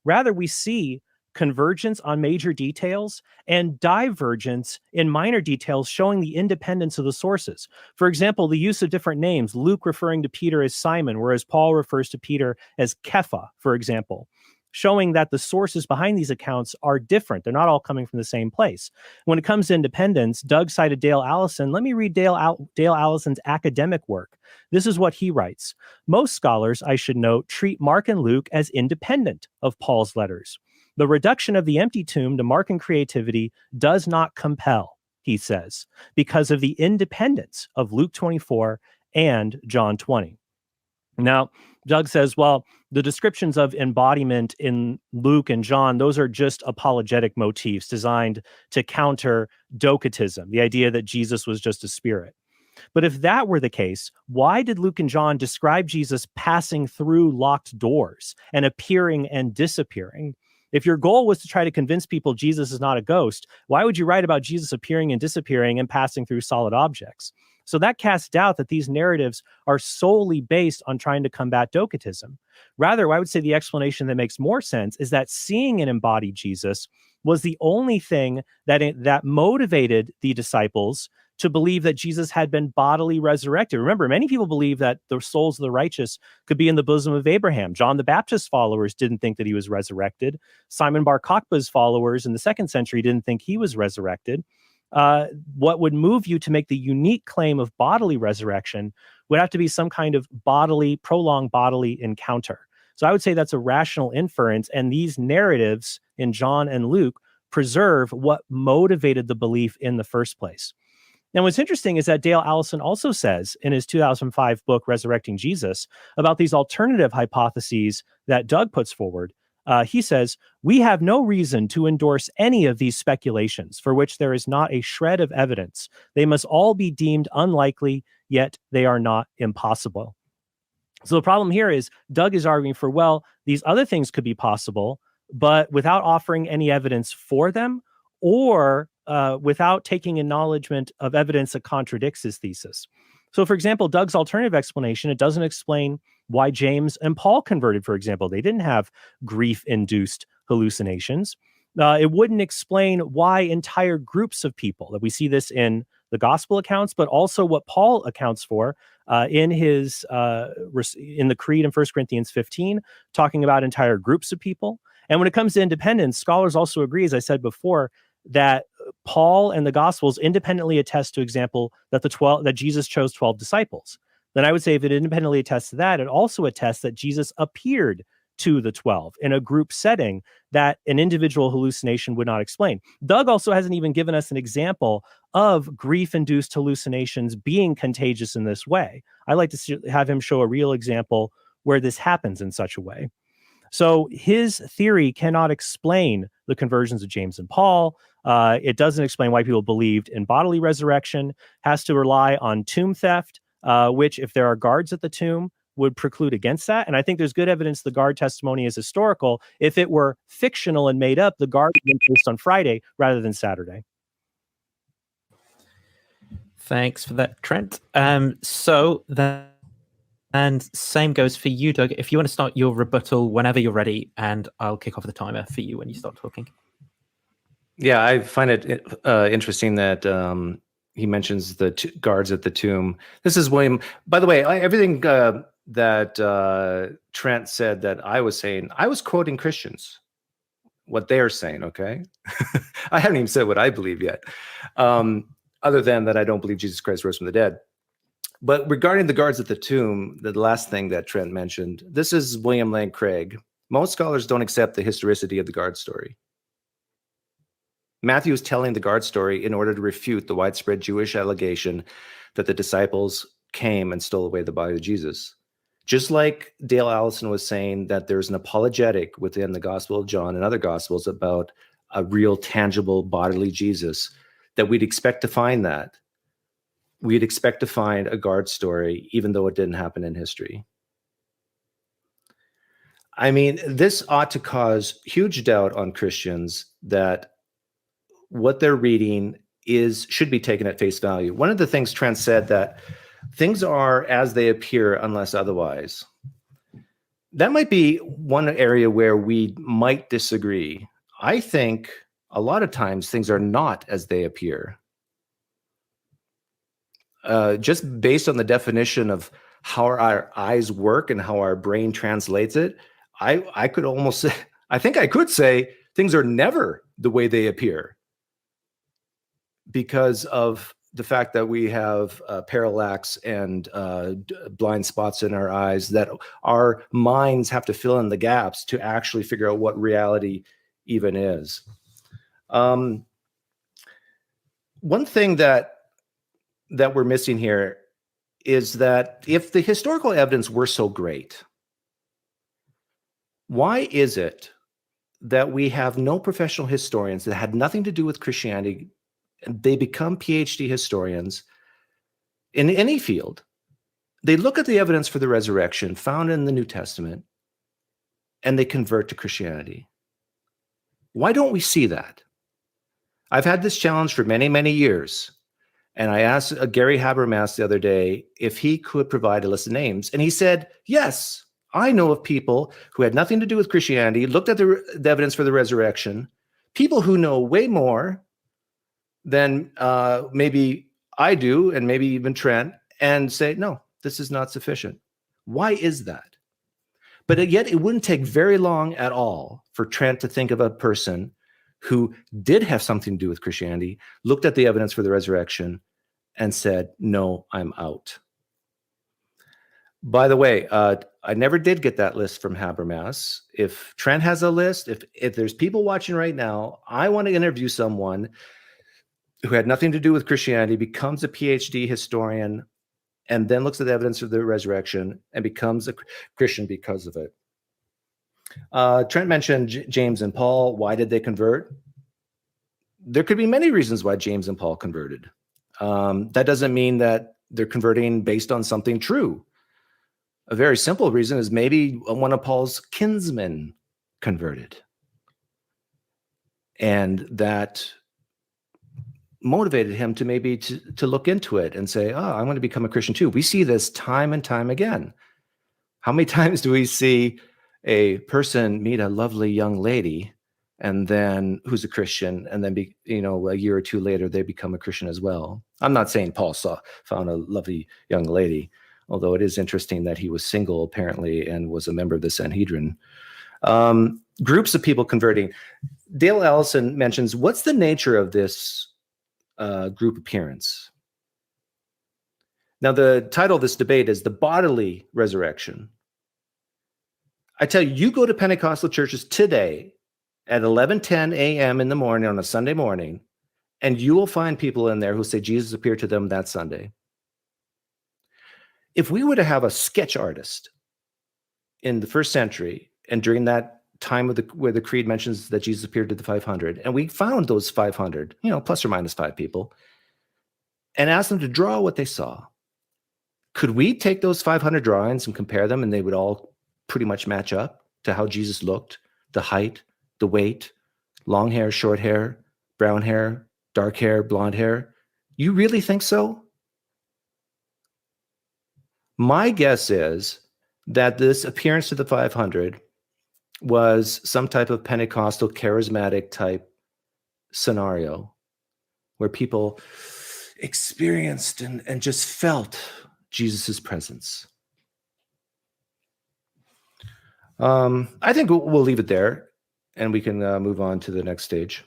Rather, we see convergence on major details and divergence in minor details, showing the independence of the sources. For example, the use of different names, Luke referring to Peter as Simon, whereas Paul refers to Peter as Kepha, for example, showing that the sources behind these accounts are different. They're not all coming from the same place. When it comes to independence, Doug cited Dale Allison. Let me read Dale Allison's academic work. This is what he writes. Most scholars, I should note, treat Mark and Luke as independent of Paul's letters. The reduction of the empty tomb to Markan creativity does not compel, he says, because of the independence of Luke 24 and John 20. Now, Doug says, well, the descriptions of embodiment in Luke and John, those are just apologetic motifs designed to counter docetism, the idea that Jesus was just a spirit. But if that were the case, why did Luke and John describe Jesus passing through locked doors and appearing and disappearing? If your goal was to try to convince people Jesus is not a ghost, why would you write about Jesus appearing and disappearing and passing through solid objects? So that casts doubt that these narratives are solely based on trying to combat docetism. Rather, I would say the explanation that makes more sense is that seeing an embodied Jesus was the only thing that motivated the disciples to believe that Jesus had been bodily resurrected. Remember, many people believe that the souls of the righteous could be in the bosom of Abraham. John the Baptist's followers didn't think that he was resurrected. Simon Bar Kokhba's followers in the 2nd century didn't think he was resurrected. What would move you to make the unique claim of bodily resurrection would have to be some kind of prolonged bodily encounter. So I would say that's a rational inference, and these narratives in John and Luke preserve what motivated the belief in the first place. Now, what's interesting is that Dale Allison also says in his 2005 book, Resurrecting Jesus, about these alternative hypotheses that Doug puts forward. He says, we have no reason to endorse any of these speculations for which there is not a shred of evidence. They must all be deemed unlikely, yet they are not impossible. So the problem here is Doug is arguing for, well, these other things could be possible, but without offering any evidence for them, or without taking acknowledgement of evidence that contradicts his thesis. So, for example, Doug's alternative explanation, it doesn't explain why James and Paul converted, for example. They didn't have grief-induced hallucinations. It wouldn't explain why entire groups of people, that we see this in the gospel accounts, but also what Paul accounts for in the Creed in 1 Corinthians 15, talking about entire groups of people. And when it comes to independence, scholars also agree, as I said before, that Paul and the Gospels independently attest to example that Jesus chose 12 disciples. Then I would say if it independently attests to that, it also attests that Jesus appeared to the 12 in a group setting that an individual hallucination would not explain. Doug also hasn't even given us an example of grief-induced hallucinations being contagious in this way. I'd like to have him show a real example where this happens in such a way. So his theory cannot explain the conversions of James and Paul. It doesn't explain why people believed in bodily resurrection, has to rely on tomb theft, which if there are guards at the tomb would preclude against that. And I think there's good evidence the guard testimony is historical. If it were fictional and made up, the guard would be placed on Friday rather than Saturday. Thanks for that, Trent. And same goes for you, Doug. If you want to start your rebuttal whenever you're ready, and I'll kick off the timer for you when you start talking. Yeah, I find it interesting that he mentions the guards at the tomb. This is William. By the way, everything that Trent said that I was saying, I was quoting Christians, what they're saying, okay? I haven't even said what I believe yet, other than that I don't believe Jesus Christ rose from the dead. But regarding the guards at the tomb, the last thing that Trent mentioned, this is William Lane Craig. Most scholars don't accept the historicity of the guard story. Matthew is telling the guard story in order to refute the widespread Jewish allegation that the disciples came and stole away the body of Jesus. Just like Dale Allison was saying that there's an apologetic within the Gospel of John and other Gospels about a real, tangible, bodily Jesus, that we'd expect to find that. We'd expect to find a guard story, even though it didn't happen in history. I mean, this ought to cause huge doubt on Christians that what they're reading should be taken at face value. One of the things Trent said, that things are as they appear unless otherwise. That might be one area where we might disagree. I think a lot of times things are not as they appear. Just based on the definition of how our eyes work and how our brain translates it, I could almost say, I think I could say things are never the way they appear, because of the fact that we have parallax and blind spots in our eyes that our minds have to fill in the gaps to actually figure out what reality even is. One thing that we're missing here is that if the historical evidence were so great, why is it that we have no professional historians that had nothing to do with Christianity, and they become PhD historians in any field? They look at the evidence for the resurrection found in the New Testament, and they convert to Christianity. Why don't we see that? I've had this challenge for many, many years. And I asked Gary Habermas the other day if he could provide a list of names. And he said, yes, I know of people who had nothing to do with Christianity, looked at the evidence for the resurrection, people who know way more than maybe I do, and maybe even Trent, and say, no, this is not sufficient. Why is that? But yet it wouldn't take very long at all for Trent to think of a person who did have something to do with Christianity, looked at the evidence for the resurrection, and said, no, I'm out. By the way, I never did get that list from Habermas. If Trent has a list, if there's people watching right now, I want to interview someone who had nothing to do with Christianity, becomes a PhD historian, and then looks at the evidence of the resurrection and becomes a Christian because of it. Trent mentioned James and Paul. Why did they convert? There could be many reasons why James and Paul converted. That doesn't mean that they're converting based on something true. A very simple reason is maybe one of Paul's kinsmen converted, and that motivated him to maybe to look into it and say, oh, I want to become a Christian too. We see this time and time again. How many times do we see a person meet a lovely young lady, and then who's a Christian, and then a year or two later they become a Christian as well? I'm not saying Paul found a lovely young lady, although it is interesting that he was single apparently and was a member of the Sanhedrin. Groups of people converting. Dale Allison mentions, what's the nature of this group appearance? Now, the title of this debate is The Bodily Resurrection. I tell you, you go to Pentecostal churches today at 11:10 a.m. in the morning on a Sunday morning, and you will find people in there who say Jesus appeared to them that Sunday. If we were to have a sketch artist in the first century, and during that time where the creed mentions that Jesus appeared to the 500, and we found those 500, plus or minus 5 people, and asked them to draw what they saw, could we take those 500 drawings and compare them, and they would all pretty much match up to how Jesus looked, the height, the weight, long hair, short hair, brown hair, dark hair, blonde hair? You really think so? My guess is that this appearance to the 500 was some type of Pentecostal charismatic type scenario where people experienced and just felt Jesus's presence. I think we'll leave it there, and we can move on to the next stage.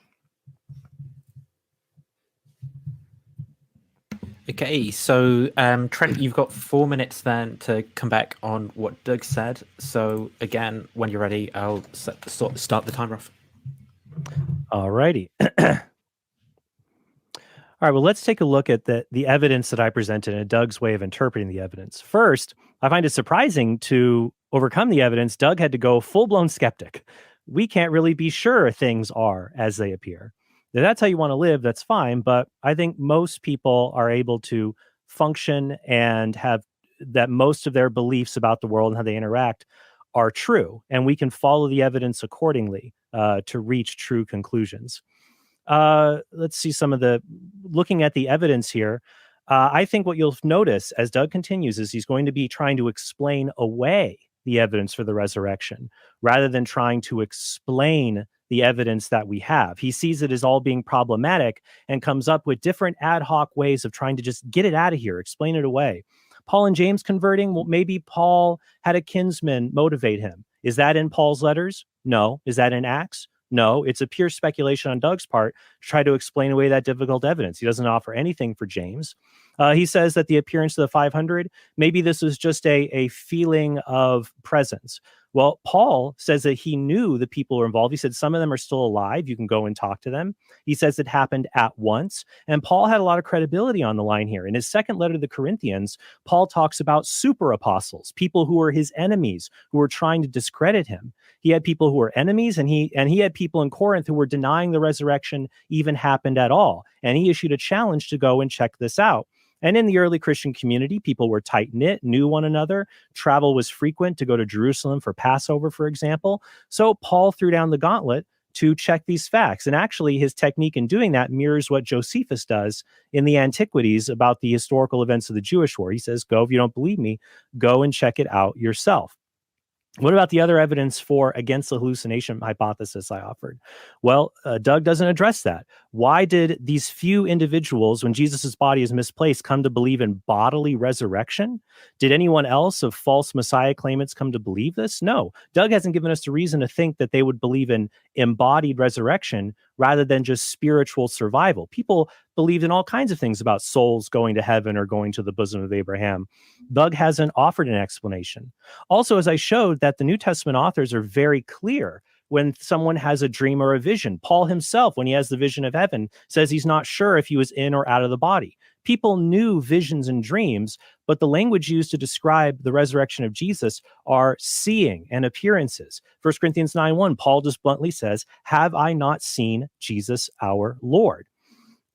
Okay, so Trent, you've got 4 minutes then to come back on what Doug said. So again, when you're ready, I'll start the timer off. All righty. All right, well, let's take a look at the evidence that I presented and Doug's way of interpreting the evidence. First, I find it surprising to overcome the evidence. Doug had to go full-blown skeptic. We can't really be sure things are as they appear. If that's how you want to live, that's fine. But I think most people are able to function and have that most of their beliefs about the world and how they interact are true. And we can follow the evidence accordingly to reach true conclusions. Let's see looking at the evidence here. I think what you'll notice as Doug continues is he's going to be trying to explain away the evidence for the resurrection rather than trying to explain the evidence that we have. He sees it as all being problematic and comes up with different ad hoc ways of trying to just get it out of here, explain it away. Paul and James converting, well, maybe Paul had a kinsman motivate him. Is that in Paul's letters? No. Is that in Acts? No, it's a pure speculation on Doug's part to try to explain away that difficult evidence. He doesn't offer anything for James. He says that the appearance of the 500, maybe this is just a feeling of presence. Well, Paul says that he knew the people were involved. He said some of them are still alive. You can go and talk to them. He says it happened at once. And Paul had a lot of credibility on the line here. In his second letter to the Corinthians, Paul talks about super apostles, people who were his enemies, who were trying to discredit him. He had people who were enemies, and he had people in Corinth who were denying the resurrection even happened at all. And he issued a challenge to go and check this out. And in the early Christian community, people were tight-knit, knew one another. Travel was frequent to go to Jerusalem for Passover, for example. So Paul threw down the gauntlet to check these facts. And actually, his technique in doing that mirrors what Josephus does in the Antiquities about the historical events of the Jewish war. He says, go, if you don't believe me, go and check it out yourself. What about the other evidence against the hallucination hypothesis I offered? Well, Doug doesn't address that. Why did these few individuals, when Jesus' body is misplaced, come to believe in bodily resurrection? Did anyone else of false Messiah claimants come to believe this? No. Doug hasn't given us the reason to think that they would believe in embodied resurrection rather than just spiritual survival. People believed in all kinds of things about souls going to heaven or going to the bosom of Abraham. Doug hasn't offered an explanation. Also, as I showed, that the New Testament authors are very clear when someone has a dream or a vision. Paul himself, when he has the vision of heaven, says he's not sure if he was in or out of the body. People knew visions and dreams, but the language used to describe the resurrection of Jesus are seeing and appearances. 1 Corinthians 9:1, Paul just bluntly says, have I not seen Jesus our Lord?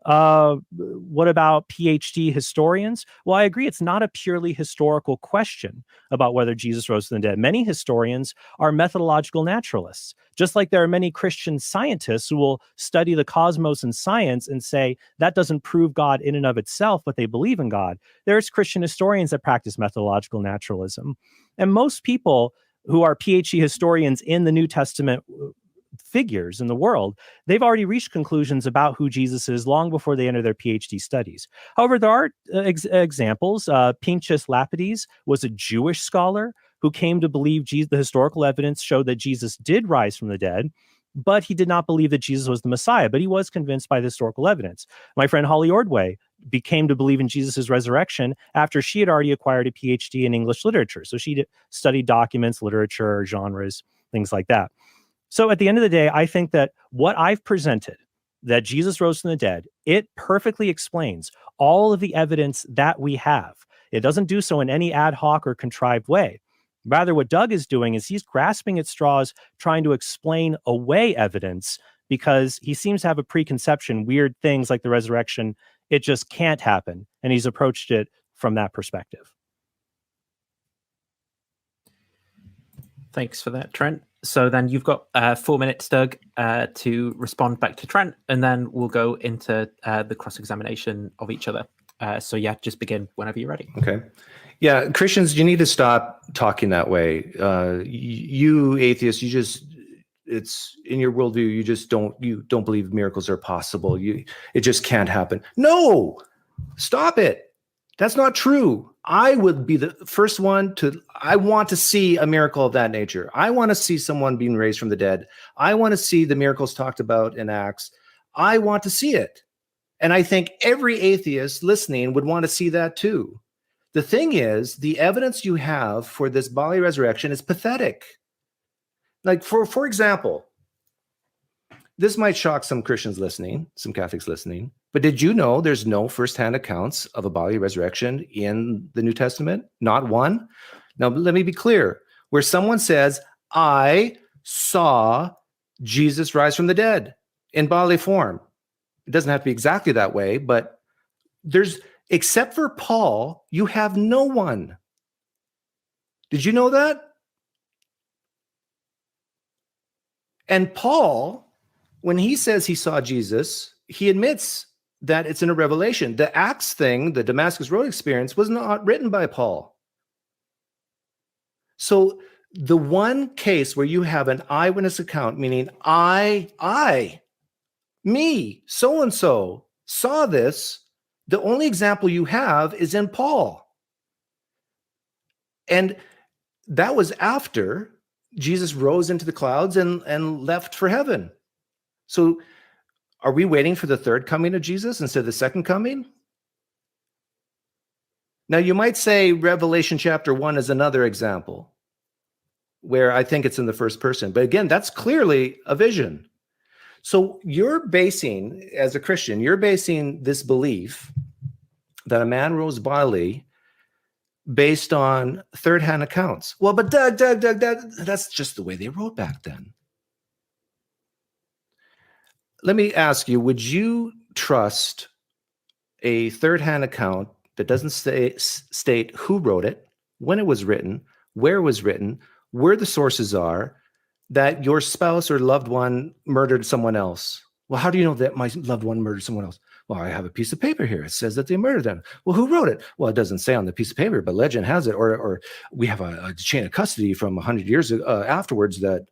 What about PhD historians? Well, I agree. It's not a purely historical question about whether Jesus rose from the dead. Many historians are methodological naturalists, just like there are many Christian scientists who will study the cosmos and science and say that doesn't prove God in and of itself, but they believe in God. There's Christian historians that practice methodological naturalism. And most people who are PhD historians in the New Testament figures in the world, they've already reached conclusions about who Jesus is long before they enter their PhD studies. However, there are examples. Pinecreek Doug was a Jewish scholar who came to believe the historical evidence showed that Jesus did rise from the dead, but he did not believe that Jesus was the Messiah, but he was convinced by the historical evidence. My friend Holly Ordway came to believe in Jesus' resurrection after she had already acquired a PhD in English literature. So she studied documents, literature, genres, things like that. So at the end of the day, I think that what I've presented, that Jesus rose from the dead, it perfectly explains all of the evidence that we have. It doesn't do so in any ad hoc or contrived way. Rather, what Doug is doing is he's grasping at straws, trying to explain away evidence because he seems to have a preconception, weird things like the resurrection, it just can't happen. And he's approached it from that perspective. Thanks for that, Trent. So then you've got 4 minutes, Doug, to respond back to Trent, and then we'll go into the cross-examination of each other. So yeah, just begin whenever you're ready. Okay. Yeah, Christians, you need to stop talking that way. You atheists, it's in your worldview, you don't believe miracles are possible. It just can't happen. No, stop it. That's not true. I would be the first one I want to see a miracle of that nature. I want to see someone being raised from the dead. I want to see the miracles talked about in Acts. I want to see it. And I think every atheist listening would want to see that too. The thing is, the evidence you have for this bodily resurrection is pathetic. Like for example, this might shock some Christians listening, some Catholics listening. But did you know there's no firsthand accounts of a bodily resurrection in the New Testament? Not one. Now, let me be clear. Where someone says, I saw Jesus rise from the dead in bodily form. It doesn't have to be exactly that way, but except for Paul, you have no one. Did you know that? And Paul, when he says he saw Jesus, he admits that it's in a revelation. The Acts thing, the Damascus Road experience, was not written by Paul. So the one case where you have an eyewitness account, meaning me, so-and-so, saw this, the only example you have is in Paul. And that was after Jesus rose into the clouds and left for heaven. So are we waiting for the third coming of Jesus instead of the second coming? Now, you might say Revelation chapter 1 is another example where I think it's in the first person. But again, that's clearly a vision. So you're basing, as a Christian, you're basing this belief that a man rose bodily based on third-hand accounts. Well, but Doug, that's just the way they wrote back then. Let me ask you, would you trust a third-hand account that doesn't state who wrote it, when it was written, where it was written, where the sources are, that your spouse or loved one murdered someone else? Well, how do you know that my loved one murdered someone else? Well, I have a piece of paper here. It says that they murdered them. Well, who wrote it? Well, it doesn't say on the piece of paper, but legend has it. Or we have a chain of custody from 100 years afterwards that,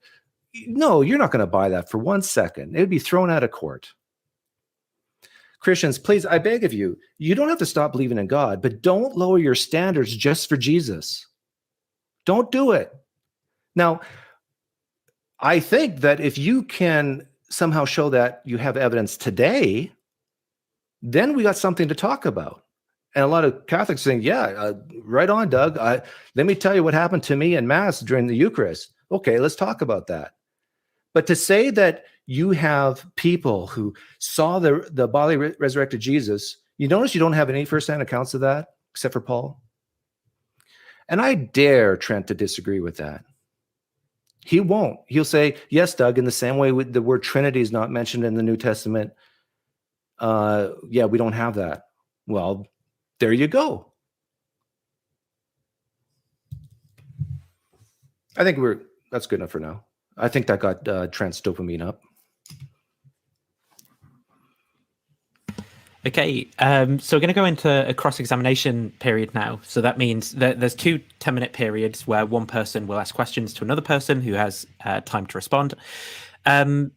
no, you're not going to buy that for 1 second. It would be thrown out of court. Christians, please, I beg of you, you don't have to stop believing in God, but don't lower your standards just for Jesus. Don't do it. Now, I think that if you can somehow show that you have evidence today, then we got something to talk about. And a lot of Catholics saying, yeah, right on, Doug. Let me tell you what happened to me in Mass during the Eucharist. Okay, let's talk about that. But to say that you have people who saw the bodily resurrected Jesus, you notice you don't have any firsthand accounts of that, except for Paul? And I dare Trent to disagree with that. He won't. He'll say, yes, Doug, in the same way with the word Trinity is not mentioned in the New Testament. Yeah, we don't have that. Well, there you go. I think that's good enough for now. I think that got Trent's dopamine up. Okay, so we're going to go into a cross-examination period now. So that means that there's 2 10-minute periods where one person will ask questions to another person who has time to respond. Who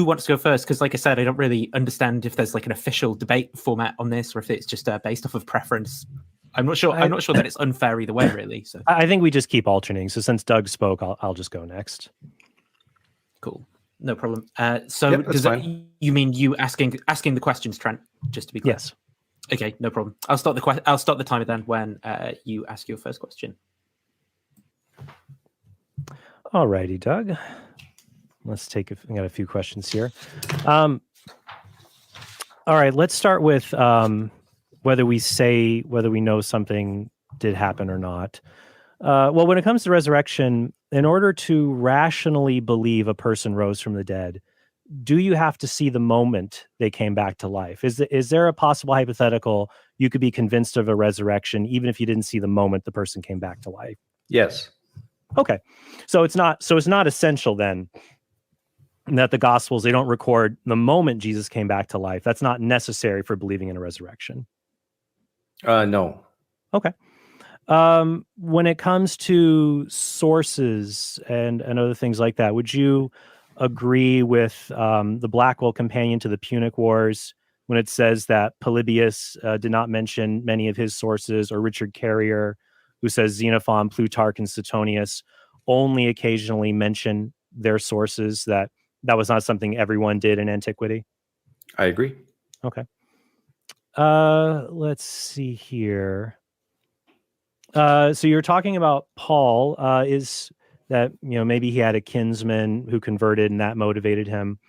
wants to go first? Because like I said, I don't really understand if there's like an official debate format on this or if it's just based off of preference. I'm not sure that it's unfair either way, really. So I think we just keep alternating. So since Doug spoke, I'll just go next. Cool. No problem. So yep, does you mean you asking the questions, Trent? Just to be clear. Yes. Okay, no problem. I'll start the timer then when you ask your first question. All righty, Doug. Let's I got a few questions here. All right, let's start with whether we know something did happen or not. Well, when it comes to resurrection, in order to rationally believe a person rose from the dead, do you have to see the moment they came back to life? Is there a possible hypothetical you could be convinced of a resurrection even if you didn't see the moment the person came back to life? Yes. Okay. So it's not essential then that the Gospels, they don't record the moment Jesus came back to life. That's not necessary for believing in a resurrection. No. Okay. When it comes to sources and other things like that, would you agree with the Blackwell Companion to the Punic Wars when it says that Polybius did not mention many of his sources, or Richard Carrier, who says Xenophon, Plutarch, and Suetonius only occasionally mention their sources, that was not something everyone did in antiquity? I agree. Okay. Let's see here. So you're talking about Paul, is that, maybe he had a kinsman who converted and that motivated him.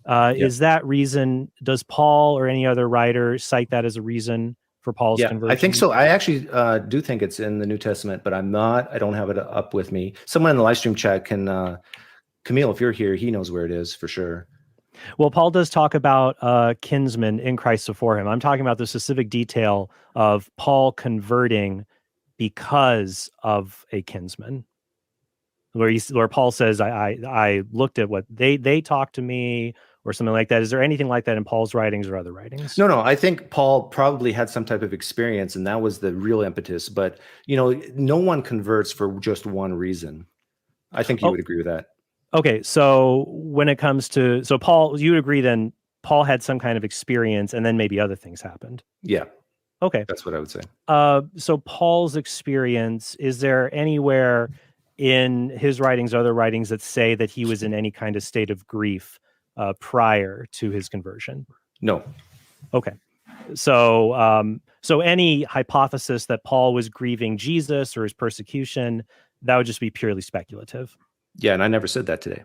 Is that reason? Does Paul or any other writer cite that as a reason for Paul's conversion? I think so. I actually do think it's in the New Testament, but I don't have it up with me. Someone in the live stream chat can, Camille, if you're here, he knows where it is for sure. Well, Paul does talk about kinsmen in Christ before him. I'm talking about the specific detail of Paul converting because of a kinsman, where Paul says, I looked at what they talked to me, or something like that. Is there anything like that in Paul's writings or other writings? No. I think Paul probably had some type of experience, and that was the real impetus. But, no one converts for just one reason. I think you would agree with that. Okay, so when it comes to, Paul, you would agree then Paul had some kind of experience and then maybe other things happened. Yeah. Okay. That's what I would say. So Paul's experience, is there anywhere in his writings, other writings, that say that he was in any kind of state of grief prior to his conversion? No. Okay. So any hypothesis that Paul was grieving Jesus or his persecution, that would just be purely speculative. Yeah, and I never said that today.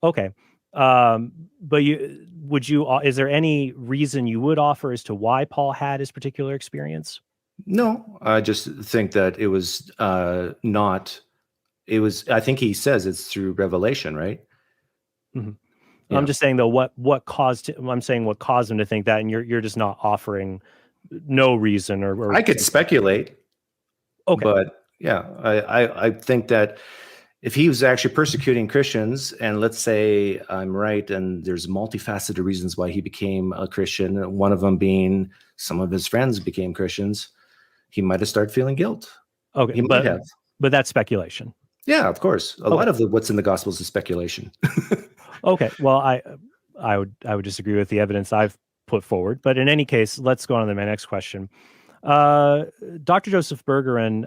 Okay. But is there any reason you would offer as to why Paul had his particular experience? No, I just think that it was I think he says it's through revelation, right? Mm-hmm. Yeah. I'm just saying though, what caused him to think that, and you're just not offering no reason or I could speculate. Okay. But yeah, I think that if he was actually persecuting Christians, and let's say I'm right, and there's multifaceted reasons why he became a Christian, one of them being some of his friends became Christians, he might have started feeling guilt. Okay, but that's speculation. Yeah, of course. A lot of what's in the Gospels is speculation. Okay, well, I would disagree with the evidence I've put forward, but in any case, let's go on to my next question. Dr. Joseph Bergeron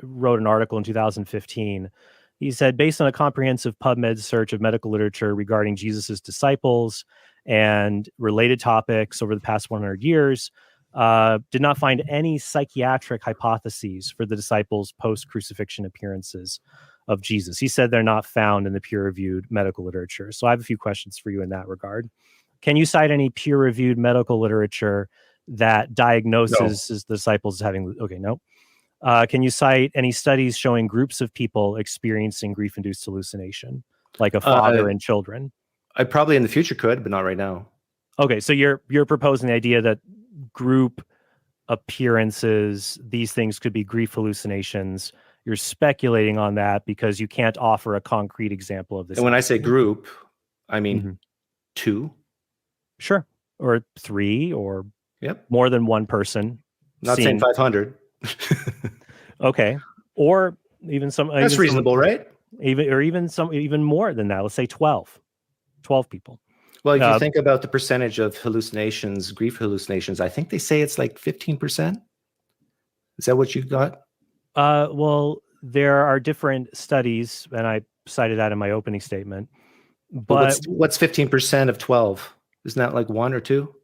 wrote an article in 2015. He said, based on a comprehensive PubMed search of medical literature regarding Jesus's disciples and related topics over the past 100 years, did not find any psychiatric hypotheses for the disciples' post-crucifixion appearances of Jesus. He said they're not found in the peer-reviewed medical literature. So I have a few questions for you in that regard. Can you cite any peer-reviewed medical literature that diagnoses the disciples as having... Okay, no. Can you cite any studies showing groups of people experiencing grief-induced hallucination, like a father and children? I probably in the future could, but not right now. Okay, so you're proposing the idea that group appearances, these things could be grief hallucinations. You're speculating on that because you can't offer a concrete example of this. And when I say group, I mean 2. Sure. Or 3, or more than one person. Not saying 500. Okay. Or even some... That's reasonable, right? Even more than that. Let's say 12 people. Well, if you think about the percentage of hallucinations, grief hallucinations, I think they say it's like 15%. Is that what you got? Well, there are different studies, and I cited that in my opening statement. But what's 15% of 12? Isn't that like 1 or 2?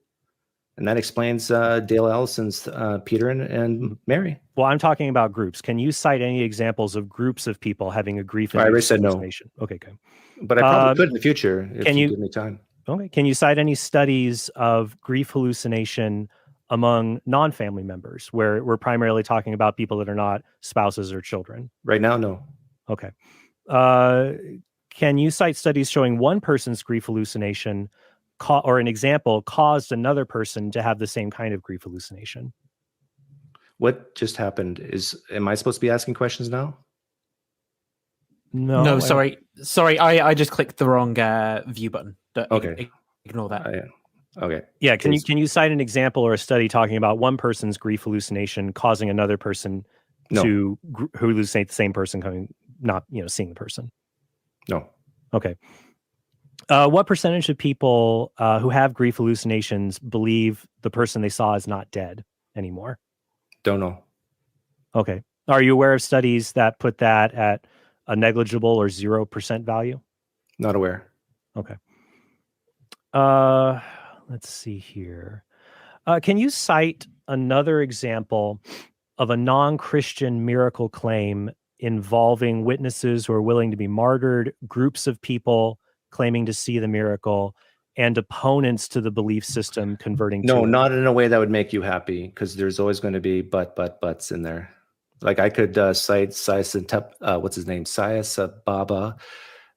And that explains Dale Ellison's Peter and Mary. Well, I'm talking about groups. Can you cite any examples of groups of people having a grief hallucination? No. Okay, good. But I probably could in the future if you give me time. Okay. Can you cite any studies of grief hallucination among non-family members, where we're primarily talking about people that are not spouses or children? Right now, no. Okay. Can you cite studies showing one person's grief hallucination or an example caused another person to have the same kind of grief hallucination? What just happened am I supposed to be asking questions now? No, sorry. I just clicked the wrong view button. Okay. Ignore that. Okay. Yeah. Can you cite an example or a study talking about one person's grief hallucination causing another person to hallucinate the same person not seeing the person? No. Okay. What percentage of people who have grief hallucinations believe the person they saw is not dead anymore? Don't know. Okay. Are you aware of studies that put that at a negligible or 0% value? Not aware. Okay. Let's see here. Can you cite another example of a non-Christian miracle claim involving witnesses who are willing to be martyred, groups of people claiming to see the miracle, and opponents to the belief system converting No, to it. not in a way that would make you happy, because there's always going to be buts in there. Like I could cite what's his name, Sias Baba.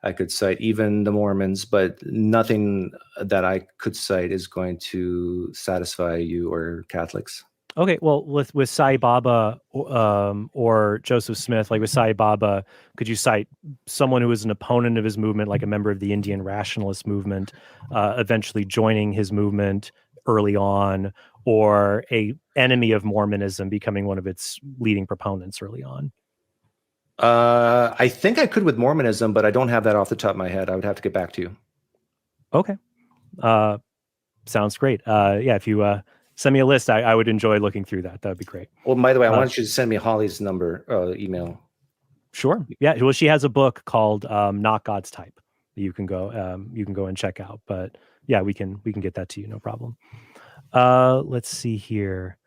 I could cite even the Mormons, but nothing that I could cite is going to satisfy you or Catholics. Okay, well, with Sai Baba or Joseph Smith, like with Sai Baba, could you cite someone who was an opponent of his movement, like a member of the Indian rationalist movement, eventually joining his movement early on, or a enemy of Mormonism becoming one of its leading proponents early on? I think I could with Mormonism, but I don't have that off the top of my head. I would have to get back to you. Okay, sounds great. Yeah, if you send me a list, I would enjoy looking through that. That would be great. Well, by the way, I want you to send me Holly's email. Sure. Yeah. Well, she has a book called "Not God's Type" that you can go and check out. But yeah, we can get that to you, no problem. Let's see here.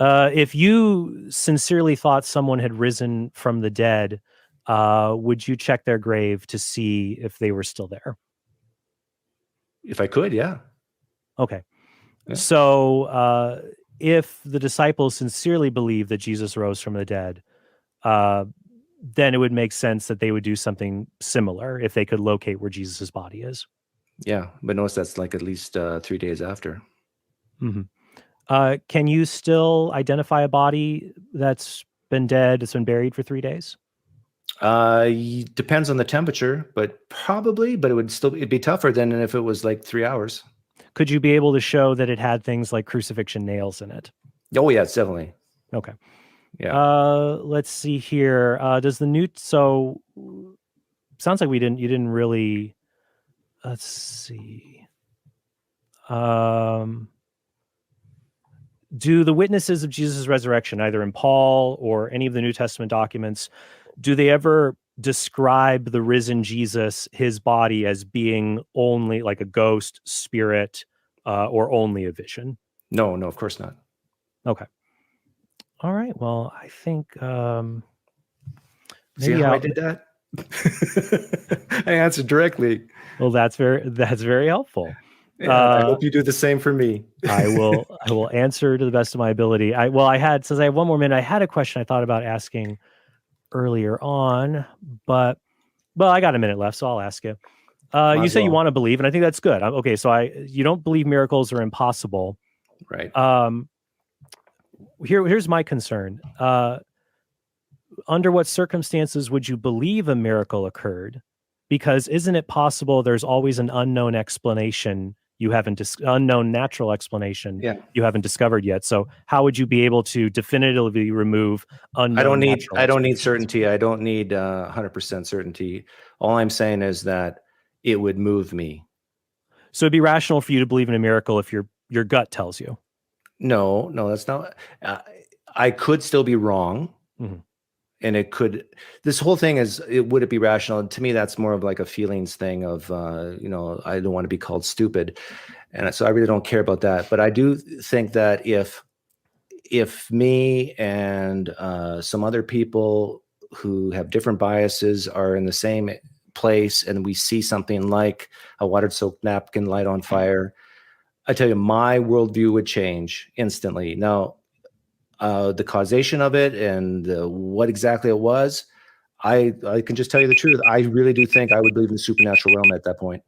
If you sincerely thought someone had risen from the dead, would you check their grave to see if they were still there? If I could, yeah. Okay. Yeah. So if the disciples sincerely believe that Jesus rose from the dead, then it would make sense that they would do something similar if they could locate where Jesus's body is. Yeah, but notice that's like at least 3 days after. Mm-hmm. Can you still identify a body that's been dead, it's been buried for 3 days? Depends on the temperature, but probably, but it'd be tougher than if it was like 3 hours. Could you be able to show that it had things like crucifixion nails in it? Oh yeah, definitely. Okay. Yeah. Let's see here. Does the new, so sounds like you didn't really, let's see. Do the witnesses of Jesus' resurrection, either in Paul or any of the New Testament documents, do they ever describe the risen Jesus, his body, as being only like a ghost, spirit, or only a vision? No, of course not. Okay. All right. Well, I think see how I did that? I answered directly. Well, that's very helpful. Yeah, I hope you do the same for me. I will answer to the best of my ability. Since I have one more minute, I had a question I thought about asking earlier on, but I got a minute left, so I'll ask you. You say you want to believe, and I think that's good. Okay, so you don't believe miracles are impossible, right? Here's my concern. Under what circumstances would you believe a miracle occurred? Because isn't it possible there's always an unknown explanation unknown natural explanation you haven't discovered yet? So how would you be able to definitively remove unknown? I don't need certainty. I don't need 100% certainty. All I'm saying is that it would move me. So it'd be rational for you to believe in a miracle if your gut tells you. No, that's not. I could still be wrong. Mm-hmm. And this whole thing would it be rational? And to me, that's more of like a feelings thing of, I don't want to be called stupid. And so I really don't care about that. But I do think that if me and some other people who have different biases are in the same place and we see something like a water-soaked napkin light on fire, I tell you, my worldview would change instantly. Now, the causation of it and what exactly it was, I can just tell you the truth. I really do think I would believe in the supernatural realm at that point.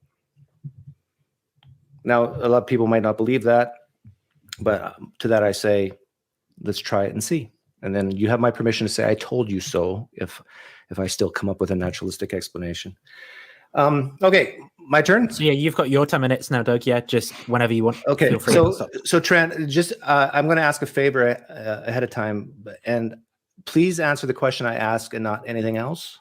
Now, a lot of people might not believe that, but to that I say, let's try it and see. And then you have my permission to say, I told you so, if I still come up with a naturalistic explanation. Okay, my turn. So yeah, you've got your 10 minutes now, Doug. Yeah, just whenever you want. Okay, so Trent, just I'm going to ask a favor ahead of time, and please answer the question I ask and not anything else.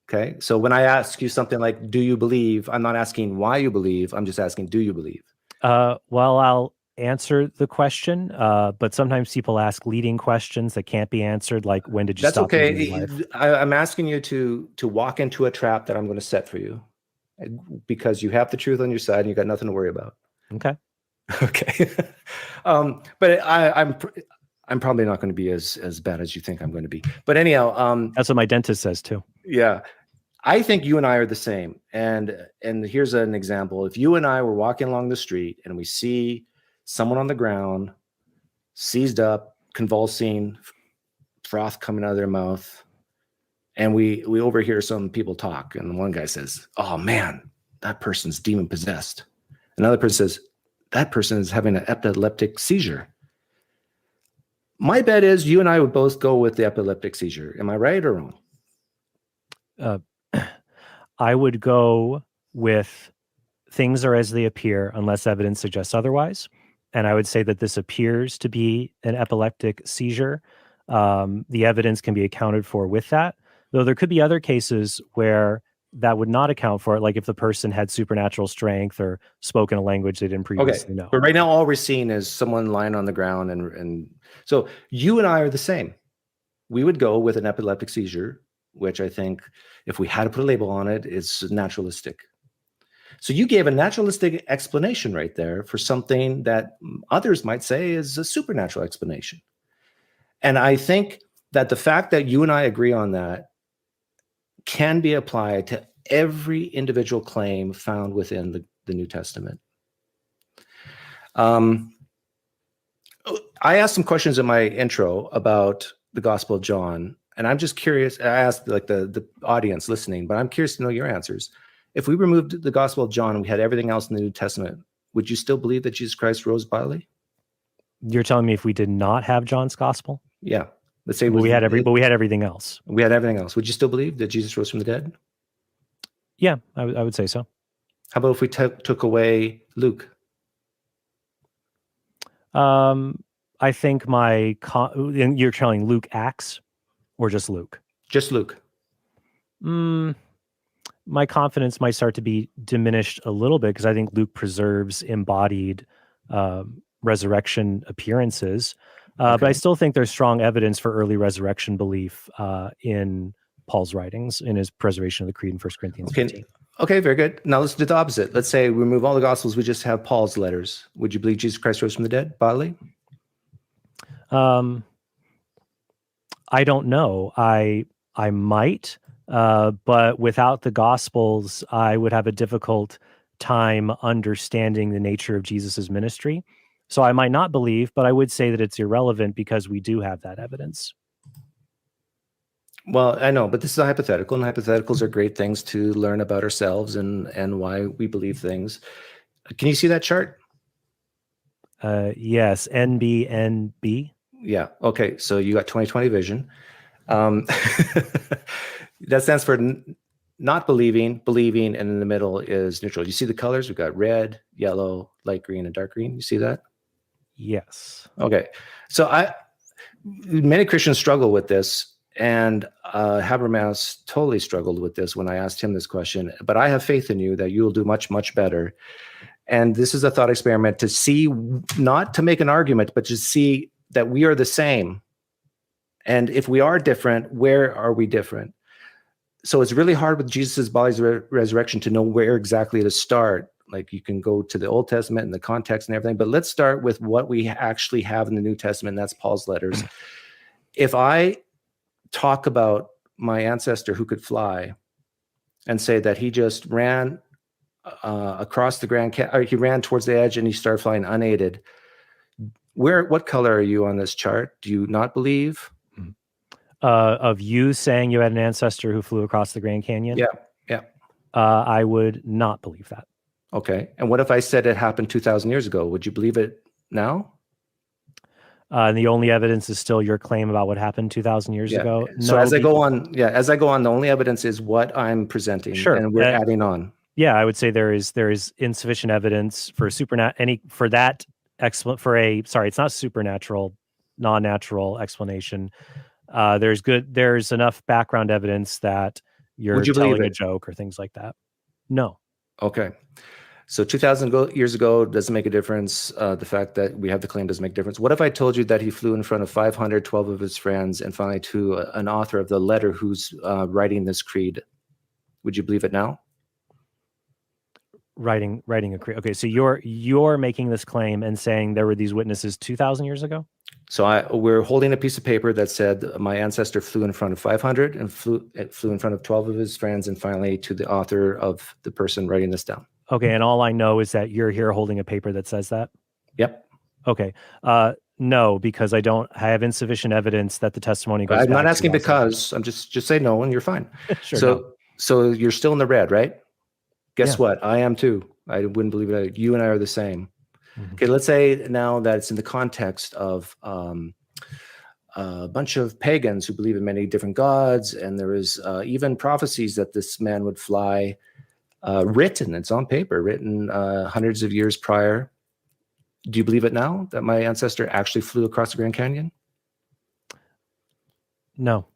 Okay, so when I ask you something like, do you believe? I'm not asking why you believe. I'm just asking, do you believe? Well, I'll answer the question, but sometimes people ask leading questions that can't be answered, like when did you That's stop okay. living your life? I'm asking you to walk into a trap that I'm going to set for you, because you have the truth on your side and you got nothing to worry about. Okay. But I'm probably not going to be as bad as you think I'm going to be. But anyhow, that's what my dentist says too. Yeah. I think you and I are the same. And here's an example. If you and I were walking along the street and we see someone on the ground, seized up, convulsing, froth coming out of their mouth, and we overhear some people talk, and one guy says, "Oh man, that person's demon possessed." Another person says, "That person is having an epileptic seizure." My bet is you and I would both go with the epileptic seizure. Am I right or wrong? I would go with things are as they appear unless evidence suggests otherwise. And I would say that this appears to be an epileptic seizure. The evidence can be accounted for with that, though there could be other cases where that would not account for it, like if the person had supernatural strength or spoken a language they didn't previously know. But right now, all we're seeing is someone lying on the ground. And so you and I are the same. We would go with an epileptic seizure, which I think if we had to put a label on it, is naturalistic. So you gave a naturalistic explanation right there for something that others might say is a supernatural explanation. And I think that the fact that you and I agree on that can be applied to every individual claim found within the New Testament. I asked some questions in my intro about the Gospel of John, and I'm just curious. I asked like the audience listening, but I'm curious to know your answers. If we removed the Gospel of John and we had everything else in the New Testament, would you still believe that Jesus Christ rose bodily? You're telling me if we did not have John's Gospel? Yeah. Let's say we had everything else. We had everything else. Would you still believe that Jesus rose from the dead? Yeah, I would say so. How about if we took away Luke? I think you're telling Luke Acts or just Luke? Just Luke. My confidence might start to be diminished a little bit because I think Luke preserves embodied resurrection appearances. But I still think there's strong evidence for early resurrection belief in Paul's writings, in his preservation of the Creed in 1 Corinthians 15. Okay, very good. Now let's do the opposite. Let's say we remove all the Gospels, we just have Paul's letters. Would you believe Jesus Christ rose from the dead bodily? I don't know. I might, but without the Gospels, I would have a difficult time understanding the nature of Jesus's ministry. So I might not believe, but I would say that it's irrelevant because we do have that evidence. Well, I know, but this is a hypothetical, and hypotheticals are great things to learn about ourselves and why we believe things. Can you see that chart? Yes, NBNB. Yeah. Okay. So you got 20/20 vision. That stands for not believing, believing, and in the middle is neutral. You see the colors? We've got red, yellow, light green, and dark green. You see that? Yes. Okay. So many Christians struggle with this, and Habermas totally struggled with this when I asked him this question. But I have faith in you that you will do much, much better. And this is a thought experiment to see, not to make an argument, but to see that we are the same. And if we are different, where are we different? So it's really hard with Jesus' body's resurrection to know where exactly to start. Like you can go to the Old Testament and the context and everything, but let's start with what we actually have in the New Testament. And that's Paul's letters. If I talk about my ancestor who could fly and say that he just ran across the Grand Canyon, he ran towards the edge and he started flying unaided. What color are you on this chart? Do you not believe? Of you saying you had an ancestor who flew across the Grand Canyon? Yeah. I would not believe that. Okay. And what if I said it happened 2,000 years ago? Would you believe it now? And the only evidence is still your claim about what happened 2,000 years ago. So as I go on, the only evidence is what I'm presenting. Sure. And we're adding on. Yeah, I would say there is insufficient evidence for it's not supernatural, non-natural explanation. There's enough background evidence that you're telling a joke or things like that. No. Okay. So 2,000 years ago doesn't make a difference. The fact that we have the claim doesn't make a difference. What if I told you that he flew in front of 512 of his friends and finally to an author of the letter who's writing this creed? Would you believe it now? writing a creed. Okay, so you're making this claim and saying there were these witnesses 2,000 years ago. So we're holding a piece of paper that said my ancestor flew in front of 500 and flew in front of 12 of his friends, and finally to the author of the person writing this down. Okay, and all I know is that you're here holding a paper that says that? Yep. Okay. No, because I have insufficient evidence that the testimony goes. I'm not asking because. I'm just say no, and you're fine. Sure. So you're still in the red, right? Guess Yeah. what? I am too. I wouldn't believe it. You and I are the same. Mm-hmm. Okay, let's say now that it's in the context of a bunch of pagans who believe in many different gods, and there is even prophecies that this man would fly. Written, it's on paper, written hundreds of years prior. Do you believe it now that my ancestor actually flew across the Grand Canyon? No.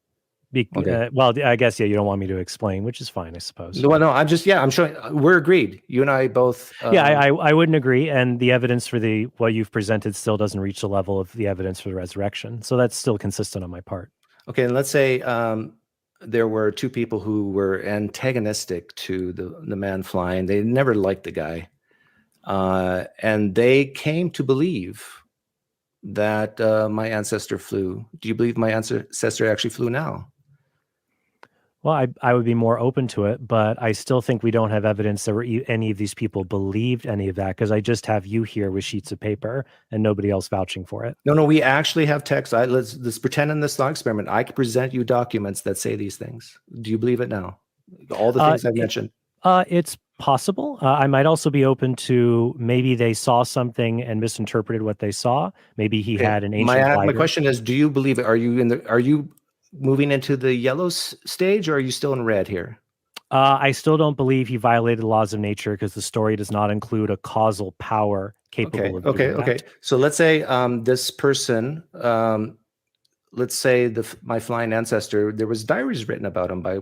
Okay. Well, I guess, you don't want me to explain, which is fine, I suppose. No, I'm showing, we're agreed. You and I both. I wouldn't agree. And the evidence for what you've presented still doesn't reach the level of the evidence for the resurrection. So that's still consistent on my part. Okay. And let's say there were two people who were antagonistic to the man flying. They never liked the guy. And they came to believe that my ancestor flew. Do you believe my ancestor actually flew now? Well, I would be more open to it, but I still think we don't have evidence that any of these people believed any of that, because I just have you here with sheets of paper and nobody else vouching for it. No, we actually have text. Let's pretend in this thought experiment, I could present you documents that say these things. Do you believe it now? All the things I've mentioned. It's possible. I might also be open to maybe they saw something and misinterpreted what they saw. Maybe he had an ancient. My question is, do you believe it? Are you moving into the yellow stage, or are you still in red here? I still don't believe he violated the laws of nature, because the story does not include a causal power capable of doing that. So let's say this person, let's say my flying ancestor, there was diaries written about him by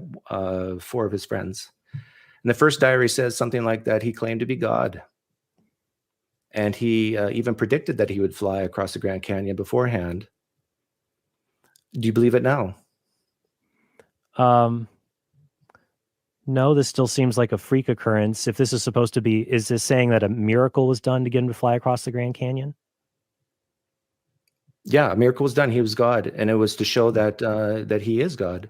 4 of his friends. And the first diary says something like that he claimed to be God. And he even predicted that he would fly across the Grand Canyon beforehand. Do you believe it now? No, this still seems like a freak occurrence. If this is supposed to be, is this saying that a miracle was done to get him to fly across the Grand Canyon? Yeah, a miracle was done. He was God, and it was to show that he is God.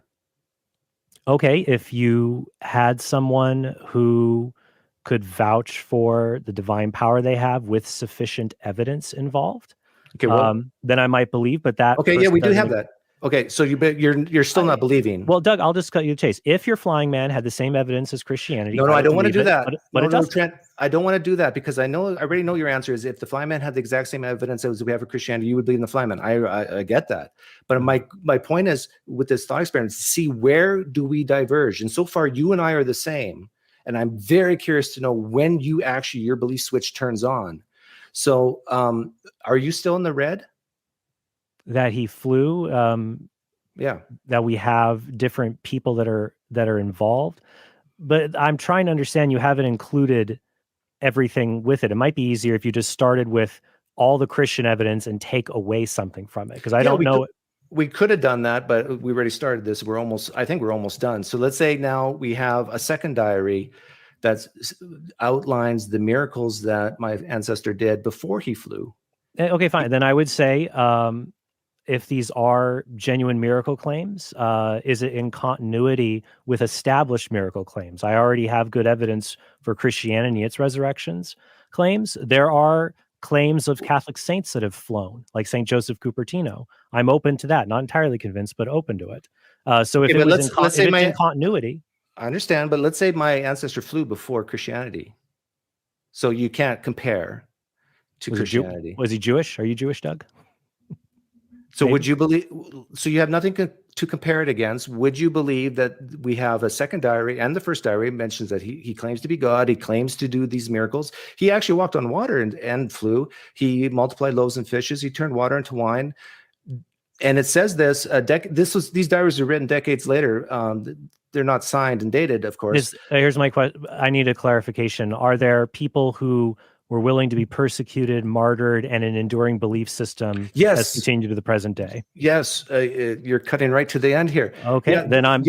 Okay, if you had someone who could vouch for the divine power they have with sufficient evidence involved, okay, well, then I might believe. But that okay, yeah, we do have that. Okay, so you're still not believing. Well, Doug, I'll just cut you the chase. If your flying man had the same evidence as Christianity, no, I don't want to do that. But no, Trent, I don't want to do that, because I already know your answer is if the flying man had the exact same evidence as we have for Christianity, you would believe in the flying man. I get that, but my point is with this thought experiment, see where do we diverge, and so far you and I are the same, and I'm very curious to know when your belief switch turns on. So, are you still in the red? That he flew, that we have different people that are involved, but I'm trying to understand, you haven't included everything with it. It might be easier if you just started with all the Christian evidence and take away something from it, because I don't know. We could have done that, but we already started this. I think we're almost done. So let's say now we have a second diary that outlines the miracles that my ancestor did before he flew. Okay, fine. Then I would say, if these are genuine miracle claims, is it in continuity with established miracle claims? I already have good evidence for Christianity, its resurrections claims. There are claims of Catholic saints that have flown, like St. Joseph Cupertino. I'm open to that. Not entirely convinced, but open to it. So if it's in continuity. I understand, but let's say my ancestor flew before Christianity. So you can't compare to Christianity. Was he Jewish? Are you Jewish, Doug? So would you believe, so you have nothing to compare it against. Would you believe that we have a second diary, and the first diary mentions that he claims to be God. He claims to do these miracles. He actually walked on water and flew. He multiplied loaves and fishes. He turned water into wine. And it says this, these diaries are written decades later. They're not signed and dated, of course. Here's my question. I need a clarification. Are there people who were willing to be persecuted, martyred, and an enduring belief system has continued to the present day? Yes, you're cutting right to the end here. Okay, yeah, then I'm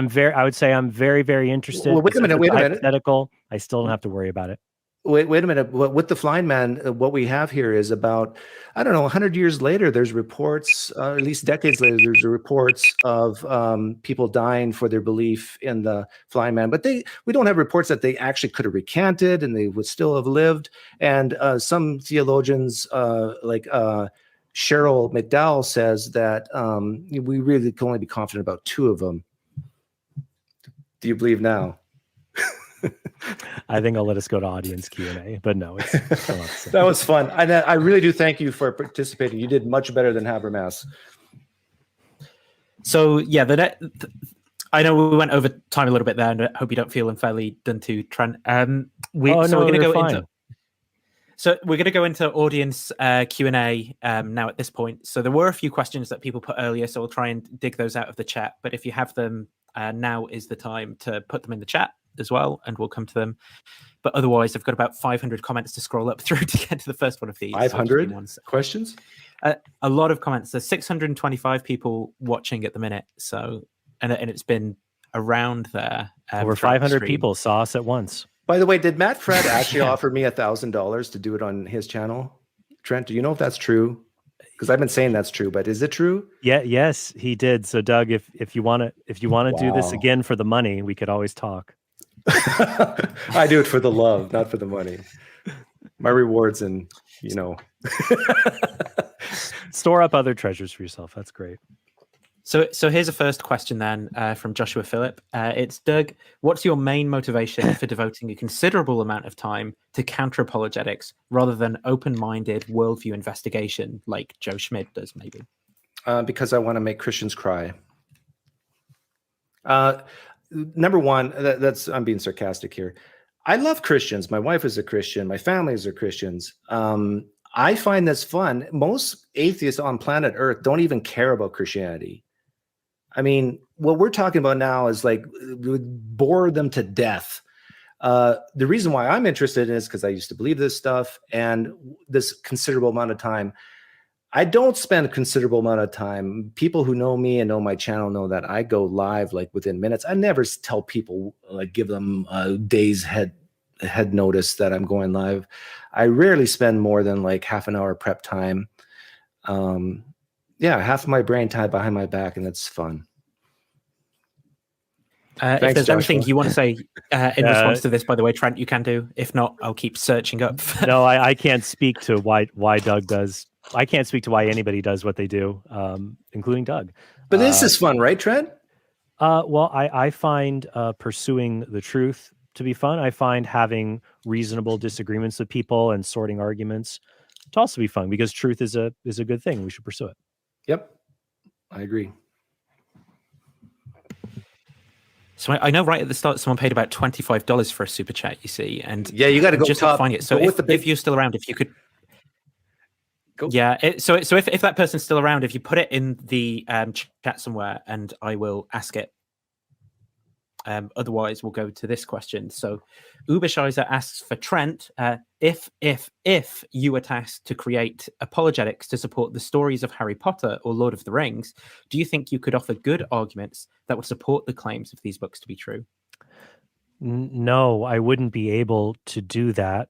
very. I would say I'm very, very interested. Well, wait a minute. Hypothetical. I still don't have to worry about it. Wait a minute. With the flying man, what we have here is about, I don't know, 100 years later, there's reports, at least decades later, there's reports of people dying for their belief in the flying man. But we don't have reports that they actually could have recanted and they would still have lived. And some theologians, like Cheryl McDowell, says that we really can only be confident about 2 of them. Do you believe now? I think I'll let us go to audience Q&A, but no, it's still not the same. That was fun. I really do thank you for participating. You did much better than Habermas. So yeah, I know we went over time a little bit there, and I hope you don't feel unfairly done to, Trent. We're going to go into audience Q&A now at this point. So there were a few questions that people put earlier, so we'll try and dig those out of the chat. But if you have them, now is the time to put them in the chat as well, and we'll come to them. But otherwise, I've got about 500 comments to scroll up through to get to the first one of these. 500 questions? A lot of comments. There's 625 people watching at the minute. So, and it's been around there. Over 500 people saw us at once. By the way, did Matt Fred actually offer me $1,000 to do it on his channel? Trent, do you know if that's true? Because I've been saying that's true, but is it true? Yeah, yes, he did. So Doug, if you want to do this again for the money, we could always talk. I do it for the love, not for the money. My rewards, and store up other treasures for yourself. That's great. So here's a first question then from Joshua Phillip. It's Doug, what's your main motivation for devoting a considerable amount of time to counter-apologetics rather than open-minded worldview investigation like Joe Schmidt does, maybe? Because I want to make Christians cry. Number one, I'm being sarcastic here. I love Christians. My wife is a Christian. My family is Christians. I find this fun. Most atheists on planet Earth don't even care about Christianity. I mean, what we're talking about now is like would bore them to death. The reason why I'm interested in it is because I used to believe this stuff, and this considerable amount of time. I don't spend a considerable amount of time. People who know me and know my channel know that I go live like within minutes. I never tell people, like, give them a day's head notice that I'm going live. I rarely spend more than like half an hour prep time. Half of my brain tied behind my back, and it's fun. If there's anything you want to say in response to this, by the way, Trent, you can do. If not, I'll keep searching up. No, I can't speak to why Doug does. I can't speak to why anybody does what they do, including Doug. But this is fun, right, Trent? Well, I find pursuing the truth to be fun. I find having reasonable disagreements with people and sorting arguments to also be fun, because truth is a good thing. We should pursue it. Yep, I agree. So I know right at the start, someone paid about $25 for a super chat, you see. And yeah, you got to go just top. Find it. So if you're still around, if you could. Go. Yeah. So if that person's still around, if you put it in the chat somewhere, and I will ask it. Otherwise, we'll go to this question. So Uberscheiser asks for Trent, if you were tasked to create apologetics to support the stories of Harry Potter or Lord of the Rings, do you think you could offer good arguments that would support the claims of these books to be true? No, I wouldn't be able to do that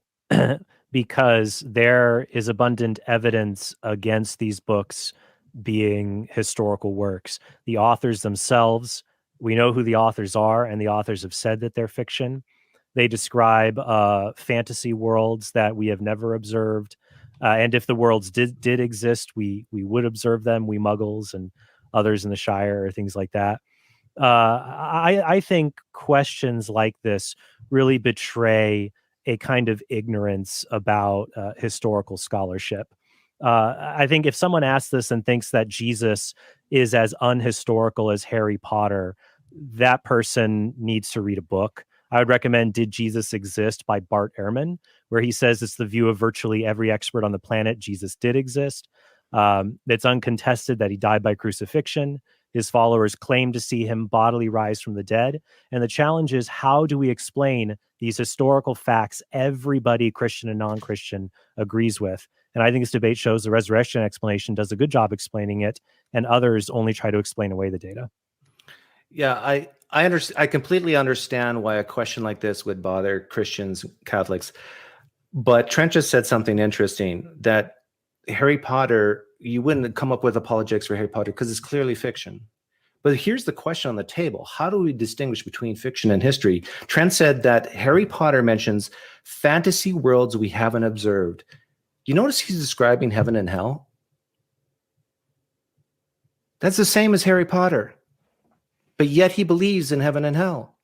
because there is abundant evidence against these books being historical works. The authors themselves, we know who the authors are, and the authors have said that they're fiction. They describe fantasy worlds that we have never observed. And if the worlds did exist, we would observe them, we muggles and others in the Shire or things like that. I think questions like this really betray a kind of ignorance about historical scholarship. I think if someone asks this and thinks that Jesus is as unhistorical as Harry Potter, that person needs to read a book. I would recommend Did Jesus Exist by Bart Ehrman, where he says it's the view of virtually every expert on the planet Jesus did exist. It's uncontested that he died by crucifixion. His followers claim to see him bodily rise from the dead. And the challenge is, how do we explain these historical facts everybody, Christian and non-Christian, agrees with? And I think this debate shows the resurrection explanation does a good job explaining it, and others only try to explain away the data. Yeah, I completely understand why a question like this would bother Christians, Catholics. But Trent just said something interesting, that Harry Potter, you wouldn't come up with apologetics for Harry Potter because it's clearly fiction. But here's the question on the table. How do we distinguish between fiction and history? Trent said that Harry Potter mentions fantasy worlds we haven't observed. You notice he's describing heaven and hell? That's the same as Harry Potter. But yet he believes in heaven and hell.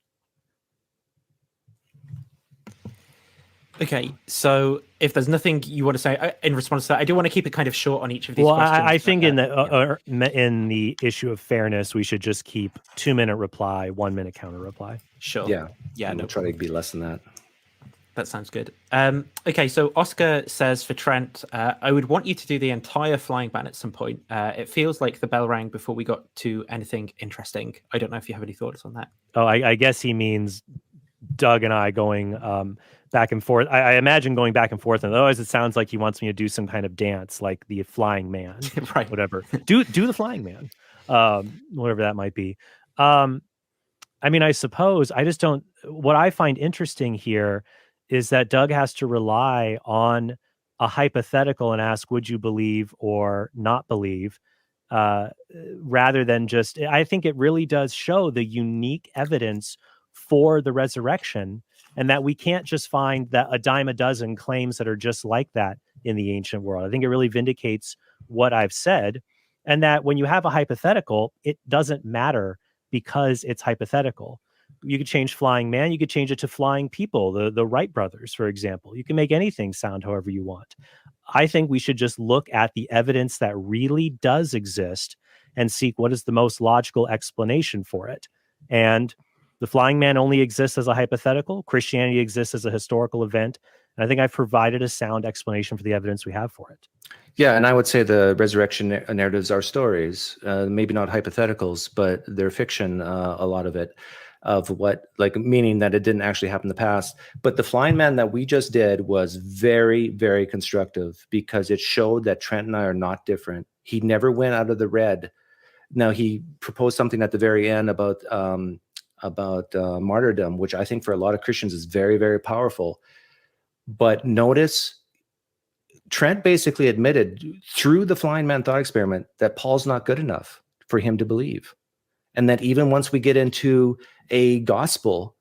Okay, so if there's nothing you want to say in response to that, I do want to keep it kind of short on each of these Well, questions. I think in the issue of fairness, we should just keep 2-minute reply, 1-minute counter reply. Sure. Yeah. No, we'll try to be less than that. that sounds good. Okay, so Oscar says for Trent, I would want you to do the entire flying ban at some point. It feels like the bell rang before we got to anything interesting. I don't know if you have any thoughts on that. Oh, I guess he means Doug and I going back and forth. I imagine going back and forth, and otherwise it sounds like he wants me to do some kind of dance, like the flying man, Right? Whatever. Do the flying man, whatever that might be. I mean, I suppose I just don't. What I find interesting here is that Doug has to rely on a hypothetical and ask, "Would you believe or not believe?" Rather than just. I think it really does show the unique evidence for the resurrection, and that we can't just find that a dime a dozen claims that are just like that in the ancient world. I think it really vindicates what I've said, and that when you have a hypothetical, it doesn't matter because it's hypothetical. You could change flying man, you could change it to flying people, the Wright brothers, for example. You can make anything sound however you want. I think we should just look at the evidence that really does exist and seek what is the most logical explanation for it. And the flying man only exists as a hypothetical. Christianity exists as a historical event. And I think I've provided a sound explanation for the evidence we have for it. Yeah, and I would say the resurrection narratives are stories, maybe not hypotheticals, but they're fiction, a lot of it, of what, like, meaning that it didn't actually happen in the past. But the flying man that we just did was very, very constructive because it showed that Trent and I are not different. He never went out of the red. Now, he proposed something at the very end about martyrdom, which I think for a lot of Christians is very, very powerful. But notice Trent basically admitted through the flying man thought experiment that Paul's not good enough for him to believe. And that even once we get into a gospel,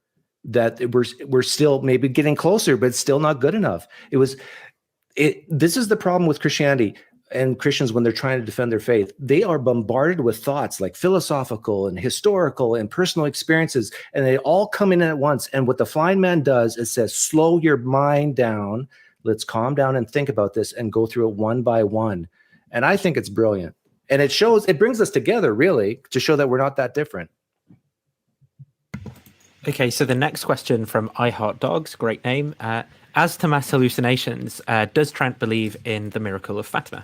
that we're still maybe getting closer, but it's still not good enough. This is the problem with Christianity and Christians when they're trying to defend their faith. They are bombarded with thoughts like philosophical and historical and personal experiences, and they all come in at once. And what the flying man does is says, slow your mind down. Let's calm down and think about this and go through it one by one. And I think it's brilliant. And it brings us together, really, to show that we're not that different. Okay, so the next question from I Heart Dogs, great name. As to mass hallucinations, does Trent believe in the miracle of Fatima?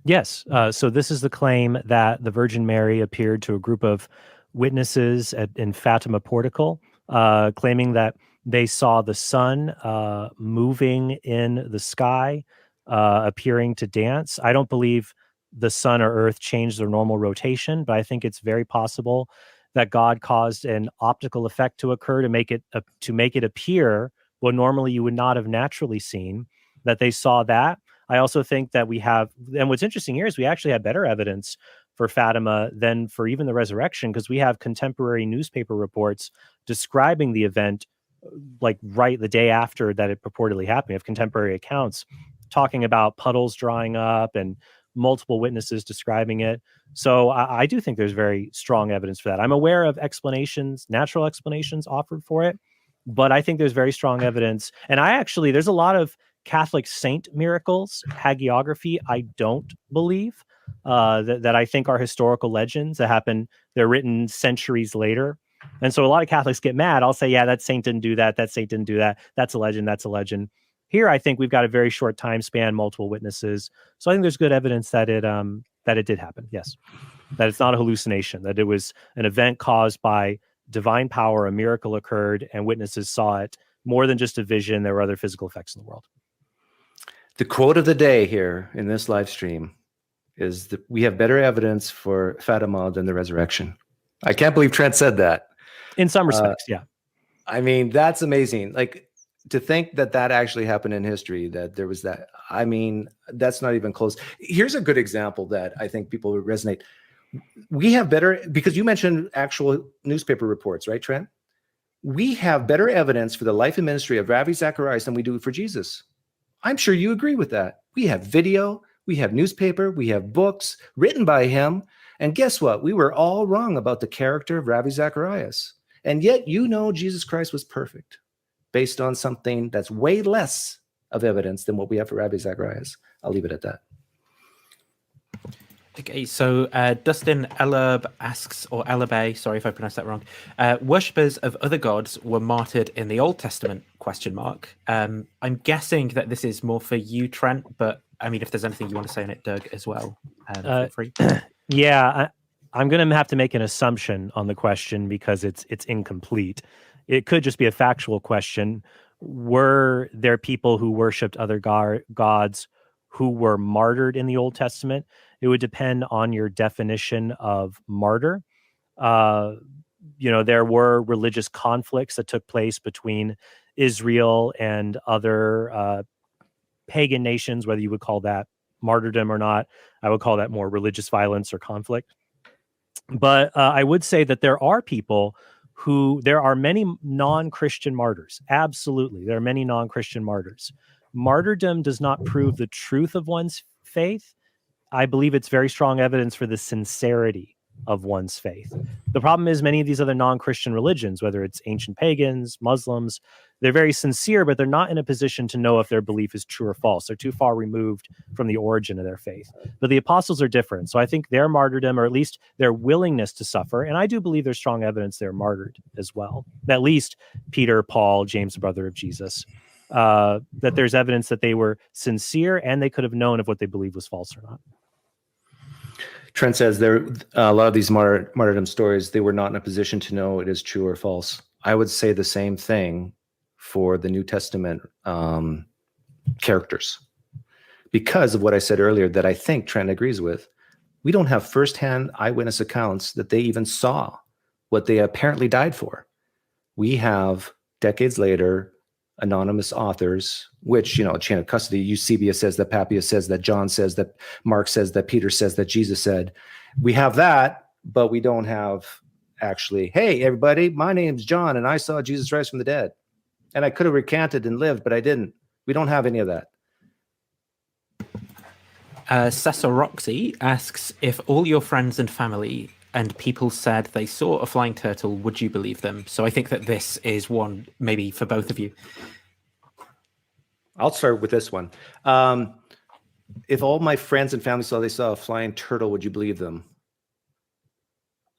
Yes. So this is the claim that the Virgin Mary appeared to a group of witnesses in Fatima Portico, claiming that they saw the sun moving in the sky, appearing to dance. I don't believe the sun or earth changed their normal rotation, but I think it's very possible that God caused an optical effect to occur to make it appear what normally you would not have naturally seen, that they saw that. I also think that we have, and what's interesting here is we actually have better evidence for Fatima than for even the resurrection, because we have contemporary newspaper reports describing the event like right the day after that it purportedly happened. We have contemporary accounts talking about puddles drying up and multiple witnesses describing it. So I do think there's very strong evidence for that. I'm aware of explanations, natural explanations offered for it, but I think there's very strong evidence. And there's a lot of Catholic saint miracles, hagiography, I don't believe, that I think are historical legends that happen. They're written centuries later. And so a lot of Catholics get mad. I'll say, yeah, that saint didn't do that. That saint didn't do that. That's a legend. That's a legend. Here, I think we've got a very short time span, multiple witnesses. So I think there's good evidence that it did happen. Yes. That it's not a hallucination, that it was an event caused by divine power. A miracle occurred and witnesses saw it. More than just a vision, there were other physical effects in the world. The quote of the day here in this live stream is that we have better evidence for Fatima than the resurrection. I can't believe Trent said that. In some respects, yeah. I mean, that's amazing. Like, to think that actually happened in history, that there was that. I mean, that's not even close. Here's a good example that I think people would resonate. We have better, because you mentioned actual newspaper reports, right, Trent? We have better evidence for the life and ministry of Ravi Zacharias than we do for Jesus. I'm sure you agree with that. We have video, we have newspaper, we have books written by him. And guess what? We were all wrong about the character of Ravi Zacharias. And yet, Jesus Christ was perfect based on something that's way less of evidence than what we have for Ravi Zacharias. I'll leave it at that. Okay, so Dustin Elab asks, or Elabe, sorry if I pronounced that wrong. Worshippers of other gods were martyred in the Old Testament? ? I'm guessing that this is more for you, Trent, but I mean, if there's anything you want to say on it, Doug, as well, feel free. Yeah, I'm going to have to make an assumption on the question because it's incomplete. It could just be a factual question. Were there people who worshipped other gods who were martyred in the Old Testament? It would depend on your definition of martyr. There were religious conflicts that took place between Israel and other pagan nations, whether you would call that martyrdom or not. I would call that more religious violence or conflict. But I would say that there are many non-Christian martyrs. Absolutely. There are many non-Christian martyrs. Martyrdom does not prove the truth of one's faith. I believe it's very strong evidence for the sincerity of one's faith. The problem is many of these other non-Christian religions, whether it's ancient pagans, Muslims, they're very sincere, but they're not in a position to know if their belief is true or false. They're too far removed from the origin of their faith. But the apostles are different. So I think their martyrdom, or at least their willingness to suffer, and I do believe there's strong evidence they're martyred as well. At least Peter, Paul, James, the brother of Jesus, that there's evidence that they were sincere and they could have known if what they believed was false or not. Trent says there a lot of these martyrdom stories, they were not in a position to know it is true or false. I would say the same thing for the New Testament characters, because of what I said earlier that I think Trent agrees with. We don't have firsthand eyewitness accounts that they even saw what they apparently died for. We have decades later anonymous authors, which, chain of custody, Eusebius says that, Papias says that, John says that, Mark says that, Peter says that, Jesus said. We have that, but we don't have actually, hey, everybody, my name's John, and I saw Jesus rise from the dead. And I could have recanted and lived, but I didn't. We don't have any of that. Roxy asks, if all your friends and family and people said they saw a flying turtle, would you believe them? So I think that this is one maybe for both of you. I'll start with this one. If all my friends and family saw a flying turtle, would you believe them?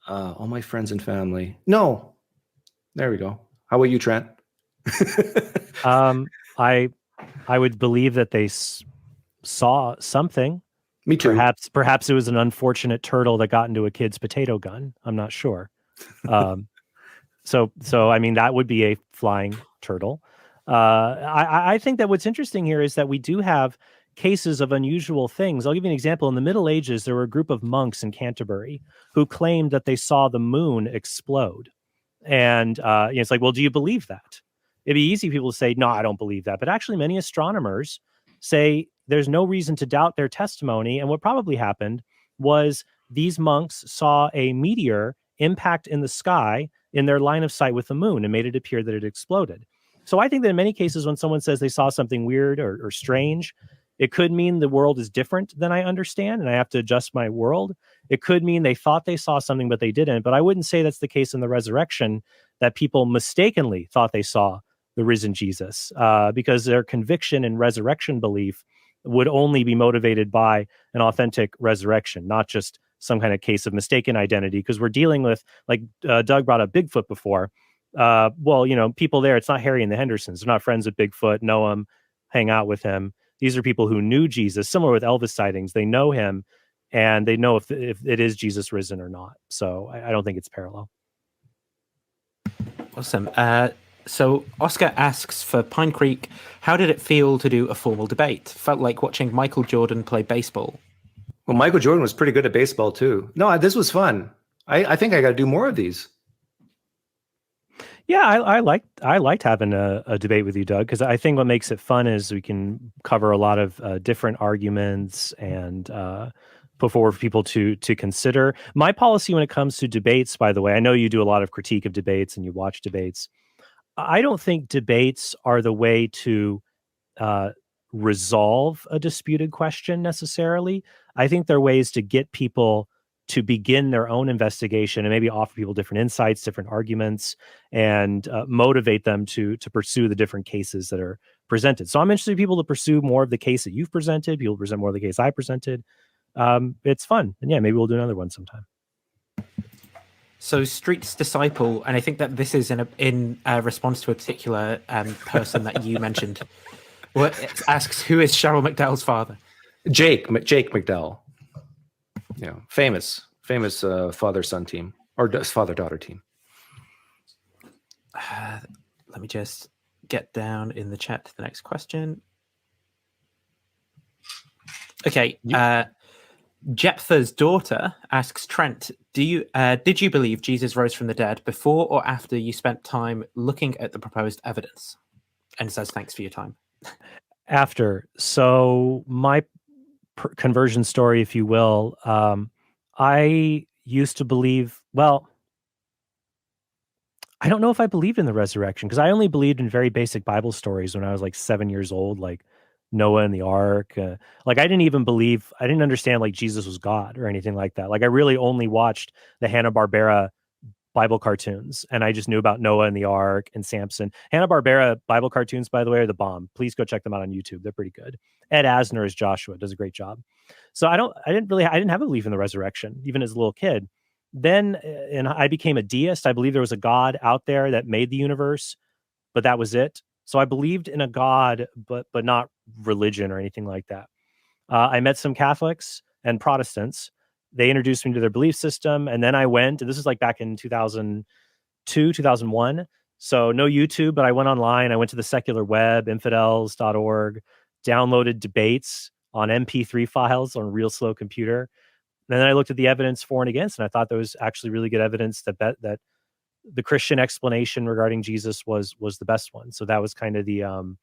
All my friends and family. No. There we go. How about you, Trent? I would believe that they saw something. Me too. Perhaps it was an unfortunate turtle that got into a kid's potato gun. I'm not sure. So I mean, that would be a flying turtle. I think that what's interesting here is that we do have cases of unusual things. I'll give you an example. In the Middle Ages, there were a group of monks in Canterbury who claimed that they saw the moon explode. And it's like, well, do you believe that? It'd be easy for people to say, no, I don't believe that. But actually, many astronomers say there's no reason to doubt their testimony. And what probably happened was these monks saw a meteor impact in the sky in their line of sight with the moon and made it appear that it exploded. So I think that in many cases, when someone says they saw something weird or strange, it could mean the world is different than I understand, and I have to adjust my world. It could mean they thought they saw something, but they didn't. But I wouldn't say that's the case in the resurrection, that people mistakenly thought they saw the risen Jesus, because their conviction and resurrection belief would only be motivated by an authentic resurrection, not just some kind of case of mistaken identity. Because we're dealing with, like Doug brought up Bigfoot before. People there, it's not Harry and the Hendersons. They're not friends with Bigfoot, know him, hang out with him. These are people who knew Jesus, similar with Elvis sightings. They know him, and they know if it is Jesus risen or not. So I don't think it's parallel. Awesome. So Oscar asks for Pinecreek, how did it feel to do a formal debate? Felt like watching Michael Jordan play baseball. Well, Michael Jordan was pretty good at baseball too. No, this was fun. I think I got to do more of these. Yeah, I liked having a debate with you, Doug, because I think what makes it fun is we can cover a lot of different arguments and put forward for people to consider. My policy when it comes to debates, by the way, I know you do a lot of critique of debates and you watch debates. I don't think debates are the way to resolve a disputed question necessarily. I think they're ways to get people to begin their own investigation and maybe offer people different insights, different arguments, and motivate them to pursue the different cases that are presented. So I'm interested in people to pursue more of the case that you've presented. People present more of the case I presented. It's fun, and yeah, maybe we'll do another one sometime. So Street's disciple, and I think that this is in response to a particular person that you mentioned. Well, asks, who is Cheryl McDowell's father? Jake McDowell. Yeah, famous father-son team or father-daughter team. Let me just get down in the chat to the next question. Okay, Jephthah's daughter asks Trent, did you believe Jesus rose from the dead before or after you spent time looking at the proposed evidence? And says thanks for your time. After. So my conversion story, if you will, I used to believe, well, I don't know if I believed in the resurrection because I only believed in very basic Bible stories when I was like 7 years old, like Noah and the ark. Like I didn't understand like Jesus was God or anything like that. Like I really only watched the Hanna-Barbera Bible cartoons, and I just knew about Noah and the ark and Samson. Hanna-Barbera Bible cartoons, by the way, are the bomb. Please go check them out on YouTube. They're pretty good. Ed Asner as Joshua does a great job. So I didn't have a belief in the resurrection, even as a little kid. Then, and I became a deist. I believe there was a God out there that made the universe, but that was it. So I believed in a God, but not religion or anything like that. I met some Catholics and Protestants. They introduced me to their belief system. And then I went, and this is like back in 2002, 2001. So no YouTube, but I went online. I went to the secular web, infidels.org, downloaded debates on MP3 files on a real slow computer. And then I looked at the evidence for and against, and I thought there was actually really good evidence that the Christian explanation regarding Jesus was the best one. So that was kind of the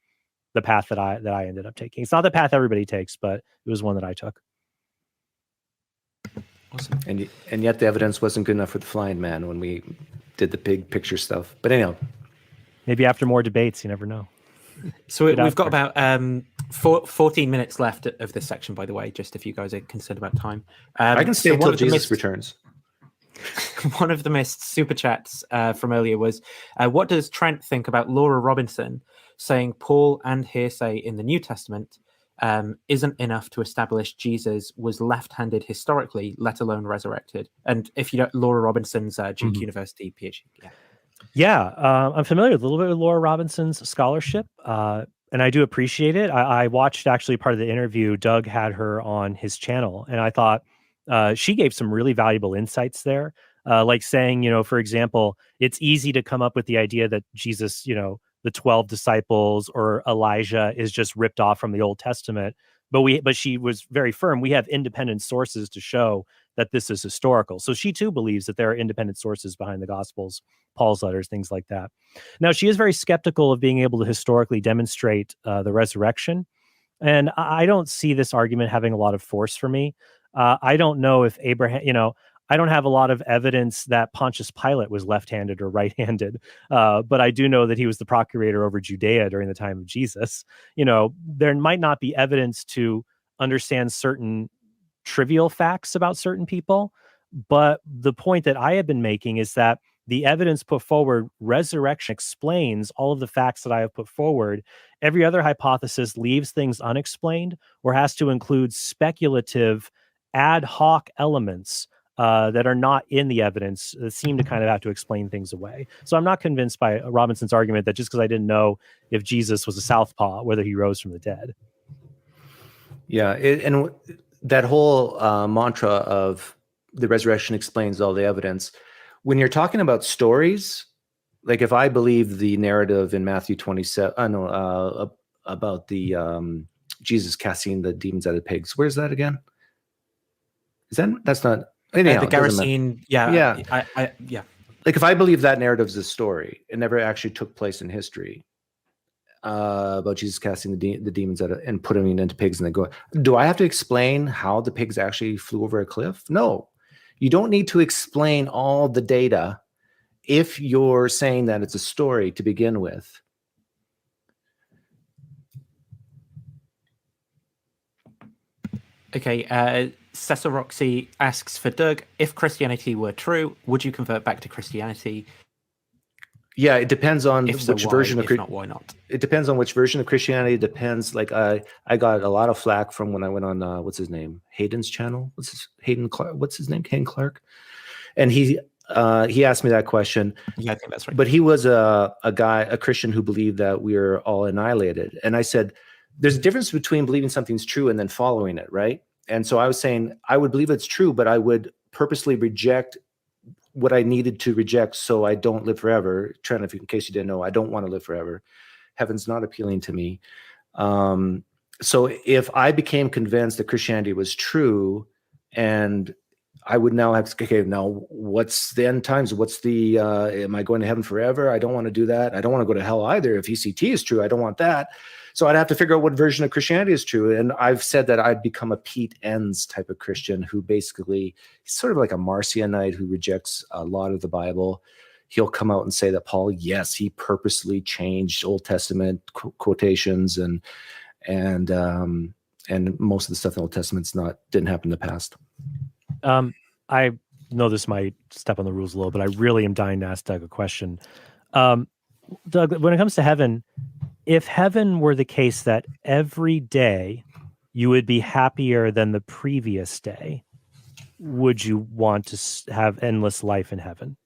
path that I ended up taking. It's not the path everybody takes, but it was one that I took. Awesome. And yet the evidence wasn't good enough for the flying man when we did the big picture stuff. But anyhow, maybe after more debates, you never know. So we've got about 14 minutes left of this section, by the way, just if you guys are concerned about time. I can stay until Jesus returns. One of the missed super chats from earlier was, what does Trent think about Laura Robinson saying Paul and hearsay in the New Testament isn't enough to establish Jesus was left-handed historically, let alone resurrected? And if you don't, Laura Robinson's Duke University PhD. Yeah, I'm familiar with a little bit with Laura Robinson's scholarship, and I do appreciate it. I watched actually part of the interview. Doug had her on his channel, and I thought she gave some really valuable insights there, like saying, for example, it's easy to come up with the idea that Jesus, the 12 disciples or Elijah is just ripped off from the Old Testament. But she was very firm. We have independent sources to show that this is historical. So she too believes that there are independent sources behind the Gospels, Paul's letters, things like that. Now, she is very skeptical of being able to historically demonstrate the resurrection. And I don't see this argument having a lot of force for me. I don't know if Abraham, I don't have a lot of evidence that Pontius Pilate was left-handed or right-handed, but I do know that he was the procurator over Judea during the time of Jesus. There might not be evidence to understand certain trivial facts about certain people, but the point that I have been making is that the evidence put forward, resurrection explains all of the facts that I have put forward. Every other hypothesis leaves things unexplained or has to include speculative ad hoc elements that are not in the evidence that seem to kind of have to explain things away. So I'm not convinced by Robinson's argument that just because I didn't know if Jesus was a southpaw, whether he rose from the dead. Yeah, and that whole mantra of the resurrection explains all the evidence. When you're talking about stories, like if I believe the narrative in Matthew 27, about the Jesus casting the demons out of pigs, where's that again? That's not Anyhow, the it doesn't matter. Gerasene, yeah. Like if I believe that narrative is a story, it never actually took place in history, about Jesus casting the demons out and putting them into pigs and they go. Do I have to explain how the pigs actually flew over a cliff? No, you don't need to explain all the data if you're saying that it's a story to begin with. Okay, Cecil Roxy asks for Doug, if Christianity were true, would you convert back to Christianity? Yeah, it depends on If so, which why? version of If not, why not? It depends on which version of Christianity. It depends. Like I got a lot of flack from when I went on what's his name, Hayden's channel. Hayden Clark? What's his name? Hayden Clark. And he asked me that question. Yeah, I think that's right. But he was a Christian who believed that we are all annihilated. And I said, there's a difference between believing something's true and then following it, right? And so I was saying I would believe it's true, but I would purposely reject what I needed to reject so I don't live forever. Trent, in case you didn't know, I don't want to live forever. Heaven's not appealing to me. So if I became convinced that Christianity was true, and I would now have to, okay, now what's the end times? What's the, am I going to heaven forever? I don't want to do that. I don't want to go to hell either. If ECT is true, I don't want that. So I'd have to figure out what version of Christianity is true. And I've said that I'd become a Pete Enns type of Christian who basically, he's sort of like a Marcionite who rejects a lot of the Bible. He'll come out and say that Paul, yes, he purposely changed Old Testament quotations and most of the stuff in the Old Testament's didn't happen in the past. I know this might step on the rules a little, but I really am dying to ask Doug a question. Doug, when it comes to heaven, if heaven were the case that every day you would be happier than the previous day, would you want to have endless life in heaven?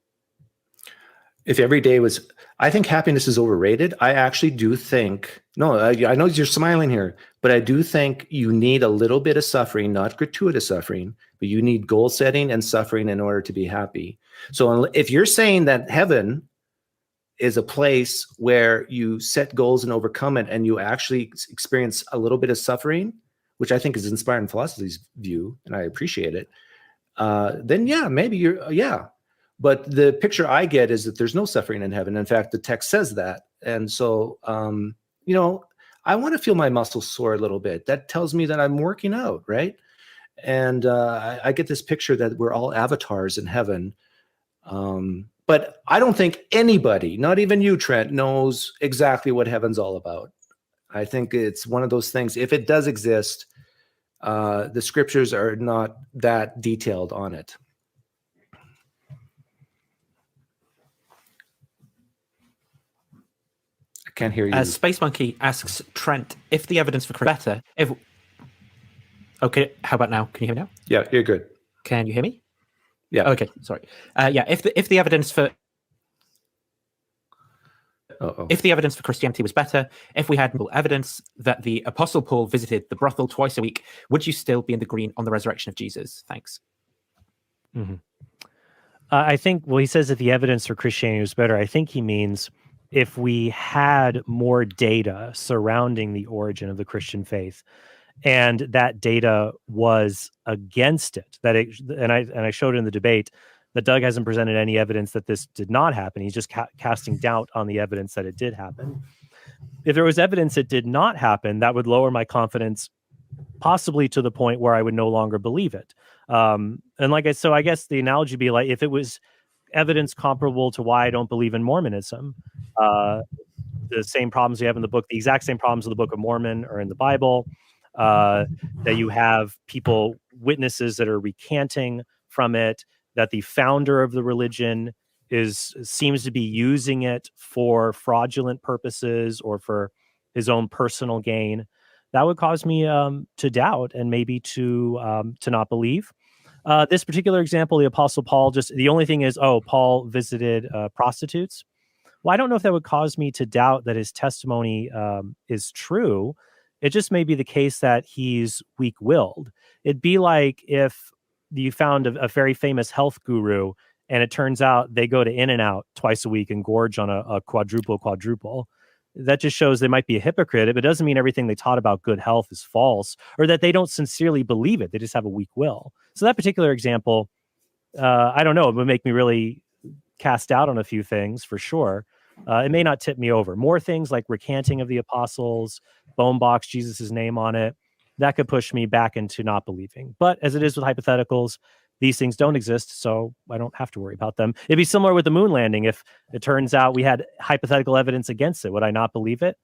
If every day was, I think happiness is overrated. I actually do think, no, I know you're smiling here, but I do think you need a little bit of suffering, not gratuitous suffering, but you need goal setting and suffering in order to be happy. So if you're saying that heaven is a place where you set goals and overcome it, and you actually experience a little bit of suffering, which I think is inspiring philosophy's view, and I appreciate it, then yeah, maybe yeah. But the picture I get is that there's no suffering in heaven. In fact, the text says that. And so, I want to feel my muscles sore a little bit. That tells me that I'm working out, right? And I get this picture that we're all avatars in heaven. But I don't think anybody, not even you, Trent, knows exactly what heaven's all about. I think it's one of those things. If it does exist, the scriptures are not that detailed on it. I can't hear you. Space Monkey asks Trent, if the evidence for better, okay, how about now? Can you hear me now? Yeah, you're good. Can you hear me? Yeah. Okay, sorry. If the evidence for if the evidence for Christianity was better, if we had more evidence that the Apostle Paul visited the brothel twice a week, would you still be in the green on the resurrection of Jesus? Thanks. Mm-hmm. I think, well, he says that the evidence for Christianity was better. I think he means if we had more data surrounding the origin of the Christian faith, and that data was against it, and I showed in the debate that Doug hasn't presented any evidence that this did not happen. He's just casting doubt on the evidence that it did happen. If there was evidence it did not happen, that would lower my confidence, possibly to the point where I would no longer believe it. So I guess the analogy would be like if it was evidence comparable to why I don't believe in Mormonism, the same problems we have in the book, the exact same problems of the Book of Mormon are in the Bible, that you have witnesses that are recanting from it, that the founder of the religion seems to be using it for fraudulent purposes or for his own personal gain. That would cause me to doubt and maybe to not believe. This particular example, the Apostle Paul, the only thing is, Paul visited prostitutes. Well, I don't know if that would cause me to doubt that his testimony is true. It just may be the case that he's weak-willed. It'd be like if you found a very famous health guru and it turns out they go to In-N-Out twice a week and gorge on a quadruple. That just shows they might be a hypocrite. But it doesn't mean everything they taught about good health is false or that they don't sincerely believe it. They just have a weak will. So that particular example, I don't know. It would make me really cast doubt on a few things for sure. It may not tip me over. More things like recanting of the apostles, bone box, Jesus' name on it, that could push me back into not believing. But as it is with hypotheticals, these things don't exist, so I don't have to worry about them. It'd be similar with the moon landing. If it turns out we had hypothetical evidence against it, would I not believe it?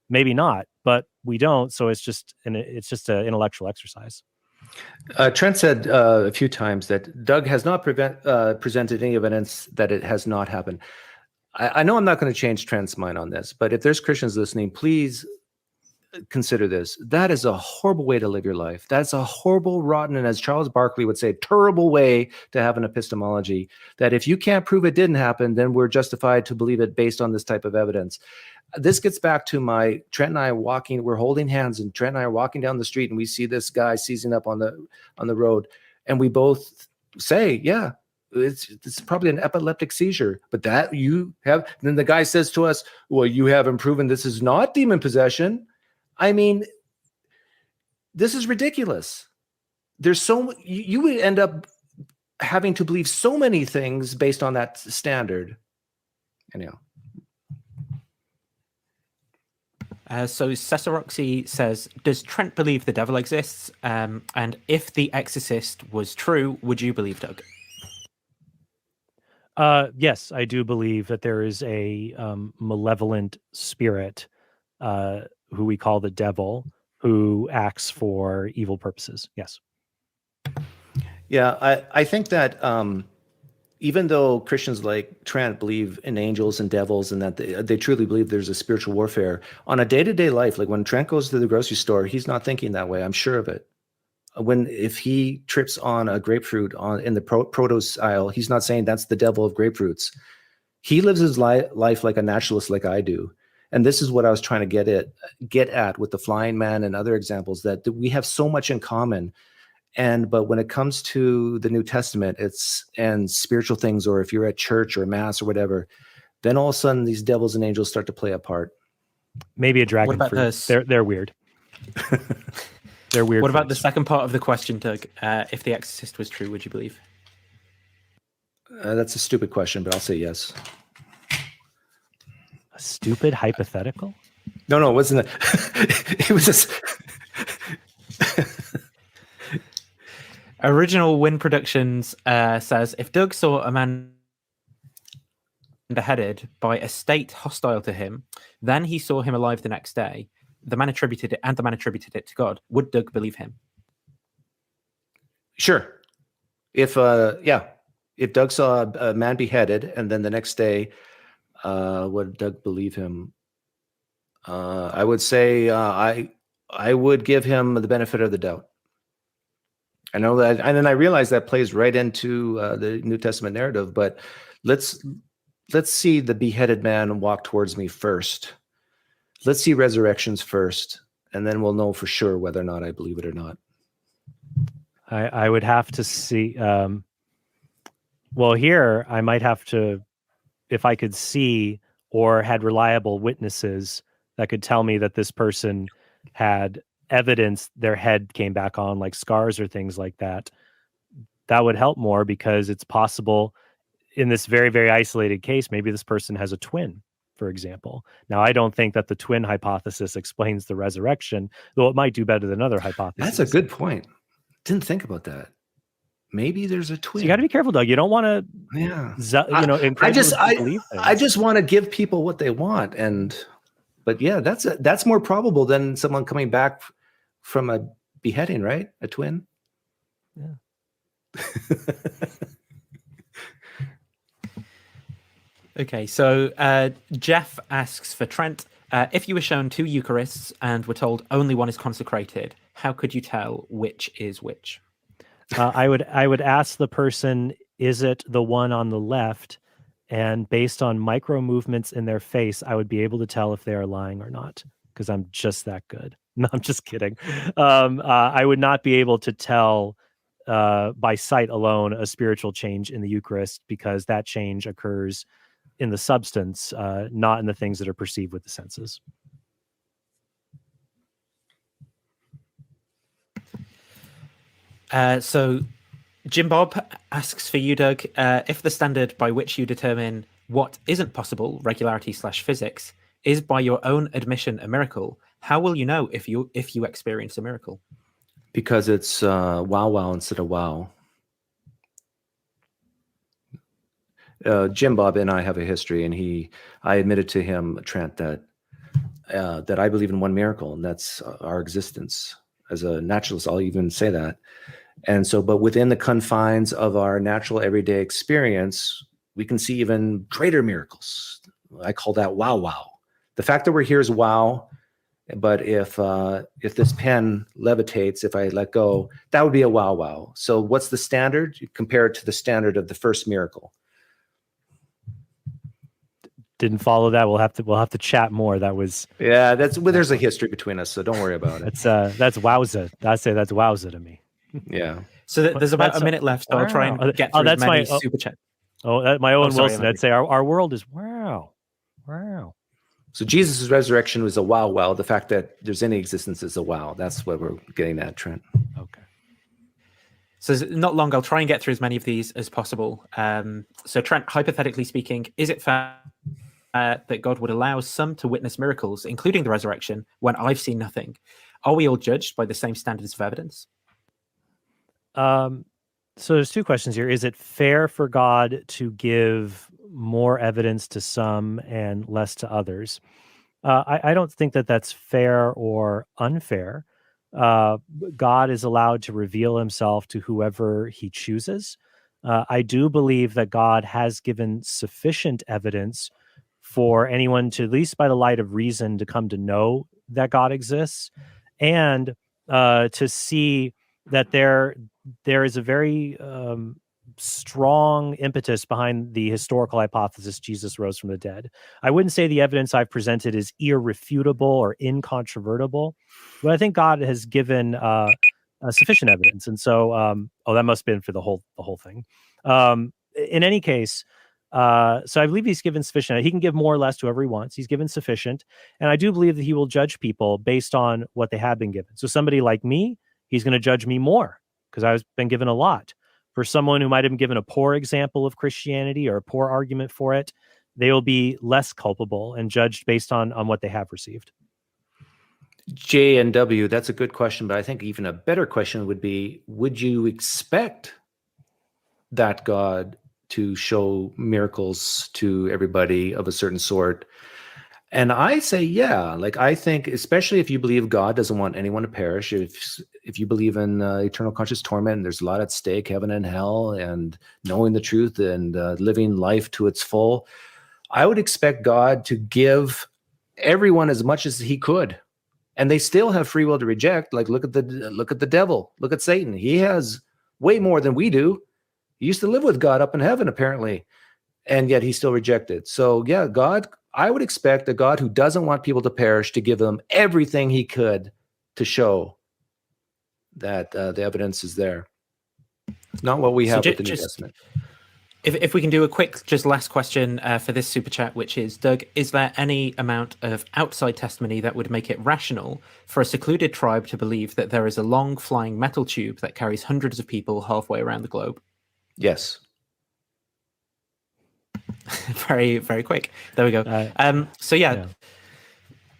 Maybe not, but we don't. So it's just an intellectual exercise. Trent said a few times that Doug has not presented any evidence that it has not happened. I know I'm not going to change Trent's mind on this, but if there's Christians listening, please consider this. That is a horrible way to live your life. That's a horrible, rotten, and as Charles Barkley would say, terrible way to have an epistemology, that if you can't prove it didn't happen, then we're justified to believe it based on this type of evidence. This gets back to Trent and I we're holding hands, and Trent and I are walking down the street, and we see this guy seizing up on the road, and we both say, yeah, it's probably an epileptic seizure, but that you have. And then the guy says to us, well, you haven't proven this is not demon possession. I mean, this is ridiculous. You would end up having to believe so many things based on that standard. Anyhow. So Cesaroxy says, does Trent believe the devil exists? And if The Exorcist was true, would you believe, Doug? Yes, I do believe that there is a malevolent spirit who we call the devil, who acts for evil purposes. Yes. Yeah, I think that even though Christians like Trent believe in angels and devils and that they truly believe there's a spiritual warfare, on a day-to-day life, like when Trent goes to the grocery store, he's not thinking that way. I'm sure of it. If he trips on a grapefruit in the produce aisle, he's not saying that's the devil of grapefruits. He lives his life like a naturalist, like I do. And this is what I was trying to get at with the flying man and other examples, that we have so much in common. But when it comes to the New Testament, and spiritual things, or if you're at church or mass or whatever, then all of a sudden these devils and angels start to play a part. Maybe a dragon fruit. They're weird. They're weird. What about the second part of the question, Doug? If The Exorcist was true, would you believe? That's a stupid question, but I'll say yes. A stupid hypothetical? No, it wasn't. It was just. Original Win Productions says, if Doug saw a man beheaded by a state hostile to him, then he saw him alive the next day, the man attributed it to God, would Doug believe him? Sure. If Doug saw a man beheaded and then the next day, would Doug believe him? I would say I would give him the benefit of the doubt. I know that, and then I realize that plays right into the New Testament narrative, but let's see the beheaded man walk towards me first. Let's see resurrections first, and then we'll know for sure whether or not I believe it or not. I would have to see. Well, here I might have to, if I could see or had reliable witnesses that could tell me that this person had evidence their head came back on, like scars or things like that, that would help more, because it's possible in this very, very isolated case, maybe this person has a twin, for example. Now, I don't think that the twin hypothesis explains the resurrection, though it might do better than other hypotheses. That's a good point. Didn't think about that. Maybe there's a twin. So you got to be careful, Doug. You don't want to, I just want to give people what they want, but yeah, that's more probable than someone coming back from a beheading, right? A twin. Yeah. Okay, so Jeff asks for Trent, if you were shown two Eucharists and were told only one is consecrated, how could you tell which is which? I would ask the person, is it the one on the left? And based on micro movements in their face, I would be able to tell if they are lying or not, because I'm just that good. No, I'm just kidding. I would not be able to tell by sight alone a spiritual change in the Eucharist, because that change occurs in the substance, not in the things that are perceived with the senses. So Jim Bob asks for you, Doug, if the standard by which you determine what isn't possible, regularity/physics, is by your own admission a miracle, how will you know if you experience a miracle? Because it's wow instead of wow. Jim Bob and I have a history, and I admitted to him, Trent, that I believe in one miracle, and that's our existence. As a naturalist, I'll even say that. And so, but within the confines of our natural everyday experience, we can see even greater miracles. I call that wow. The fact that we're here is wow. But if this pen levitates, if I let go, that would be a wow. So what's the standard? You compare it to the standard of the first miracle. Didn't follow that. We'll have to chat more. That was there's a history between us, so don't worry about it. That's wowza. I'd say that's wowza to me. Yeah. So there's about a minute left. So I'll try and get through as many super chat. My Owen Wilson. I'd say our world is wow. So Jesus' resurrection was a wow. The fact that there's any existence is a wow. That's what we're getting at, Trent. Okay. So not long. I'll try and get through as many of these as possible. So Trent, hypothetically speaking, is it fair that God would allow some to witness miracles, including the resurrection, when I've seen nothing? Are we all judged by the same standards of evidence? So there's two questions here. Is it fair for God to give more evidence to some and less to others? I don't think that that's fair or unfair. God is allowed to reveal himself to whoever he chooses. I do believe that God has given sufficient evidence for anyone to, at least by the light of reason, to come to know that God exists, and to see that there is a very strong impetus behind the historical hypothesis Jesus rose from the dead. I wouldn't say the evidence I've presented is irrefutable or incontrovertible, but I think God has given sufficient evidence. And so, that must have been for the whole thing. In any case, so I believe he's given sufficient. He can give more or less to whoever he wants. He's given sufficient. And I do believe that he will judge people based on what they have been given. So somebody like me, he's going to judge me more because I've been given a lot. For someone who might have been given a poor example of Christianity or a poor argument for it, they will be less culpable and judged based on what they have received. J and W, that's a good question, but I think even a better question would be, would you expect that God to show miracles to everybody of a certain sort? And I say, yeah. Like, I think, especially if you believe God doesn't want anyone to perish, if you believe in eternal conscious torment, and there's a lot at stake, heaven and hell, and knowing the truth and living life to its full, I would expect God to give everyone as much as he could. And they still have free will to reject. Like, look at the devil, look at Satan. He has way more than we do. He used to live with God up in heaven, apparently, and yet he still rejected. So yeah, God, I would expect a God who doesn't want people to perish to give them everything he could to show that the evidence is there. It's not what we have with the New Testament. If we can do a quick, just last question for this super chat, which is, Doug, is there any amount of outside testimony that would make it rational for a secluded tribe to believe that there is a long flying metal tube that carries hundreds of people halfway around the globe? Yes. Very, very quick. There we go.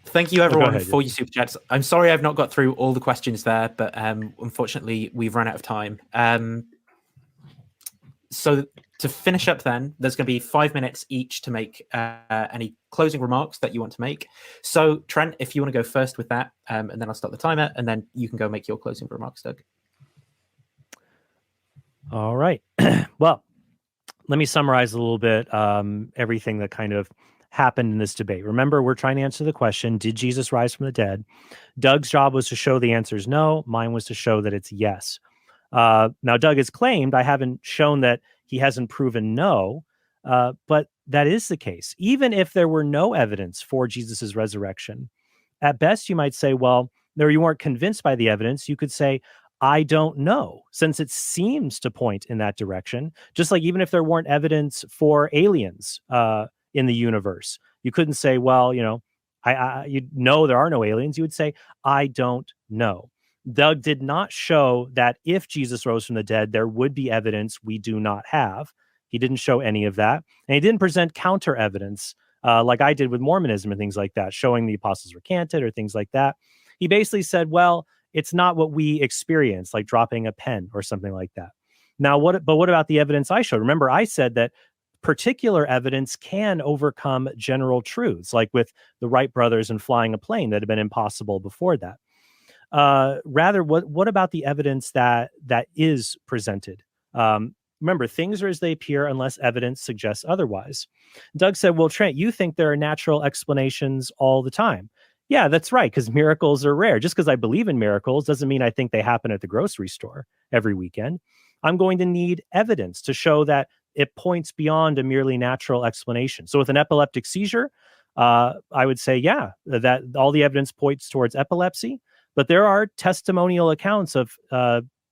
Thank you everyone for your super chats. I'm sorry I've not got through all the questions there, but unfortunately we've run out of time. So to finish up then, there's going to be 5 minutes each to make any closing remarks that you want to make. So Trent, if you want to go first with that, and then I'll start the timer, and then you can go make your closing remarks, Doug. All right. Well, let me summarize a little bit everything that kind of happened in this debate. Remember, we're trying to answer the question, did Jesus rise from the dead? Doug's job was to show the answer is no. Mine was to show that it's yes. Now, Doug has claimed I haven't shown that he hasn't proven no, but that is the case. Even if there were no evidence for Jesus's resurrection, at best you might say, well, no, you weren't convinced by the evidence. You could say, I don't know, since it seems to point in that direction. Just like even if there weren't evidence for aliens in the universe, you couldn't say, well, you know there are no aliens. You would say, I don't know. Doug did not show that if Jesus rose from the dead, there would be evidence we do not have. He didn't show any of that. And he didn't present counter evidence like I did with Mormonism and things like that, showing the apostles recanted or things like that. He basically said, well, it's not what we experience, like dropping a pen or something like that. Now, what about the evidence I showed? Remember, I said that particular evidence can overcome general truths, like with the Wright brothers and flying a plane that had been impossible before that. Rather, what about the evidence that is presented? Remember, things are as they appear unless evidence suggests otherwise. Doug said, well, Trent, you think there are natural explanations all the time. Yeah, that's right, because miracles are rare. Just because I believe in miracles doesn't mean I think they happen at the grocery store every weekend. I'm going to need evidence to show that it points beyond a merely natural explanation. So with an epileptic seizure, I would say, yeah, that all the evidence points towards epilepsy. But there are testimonial accounts of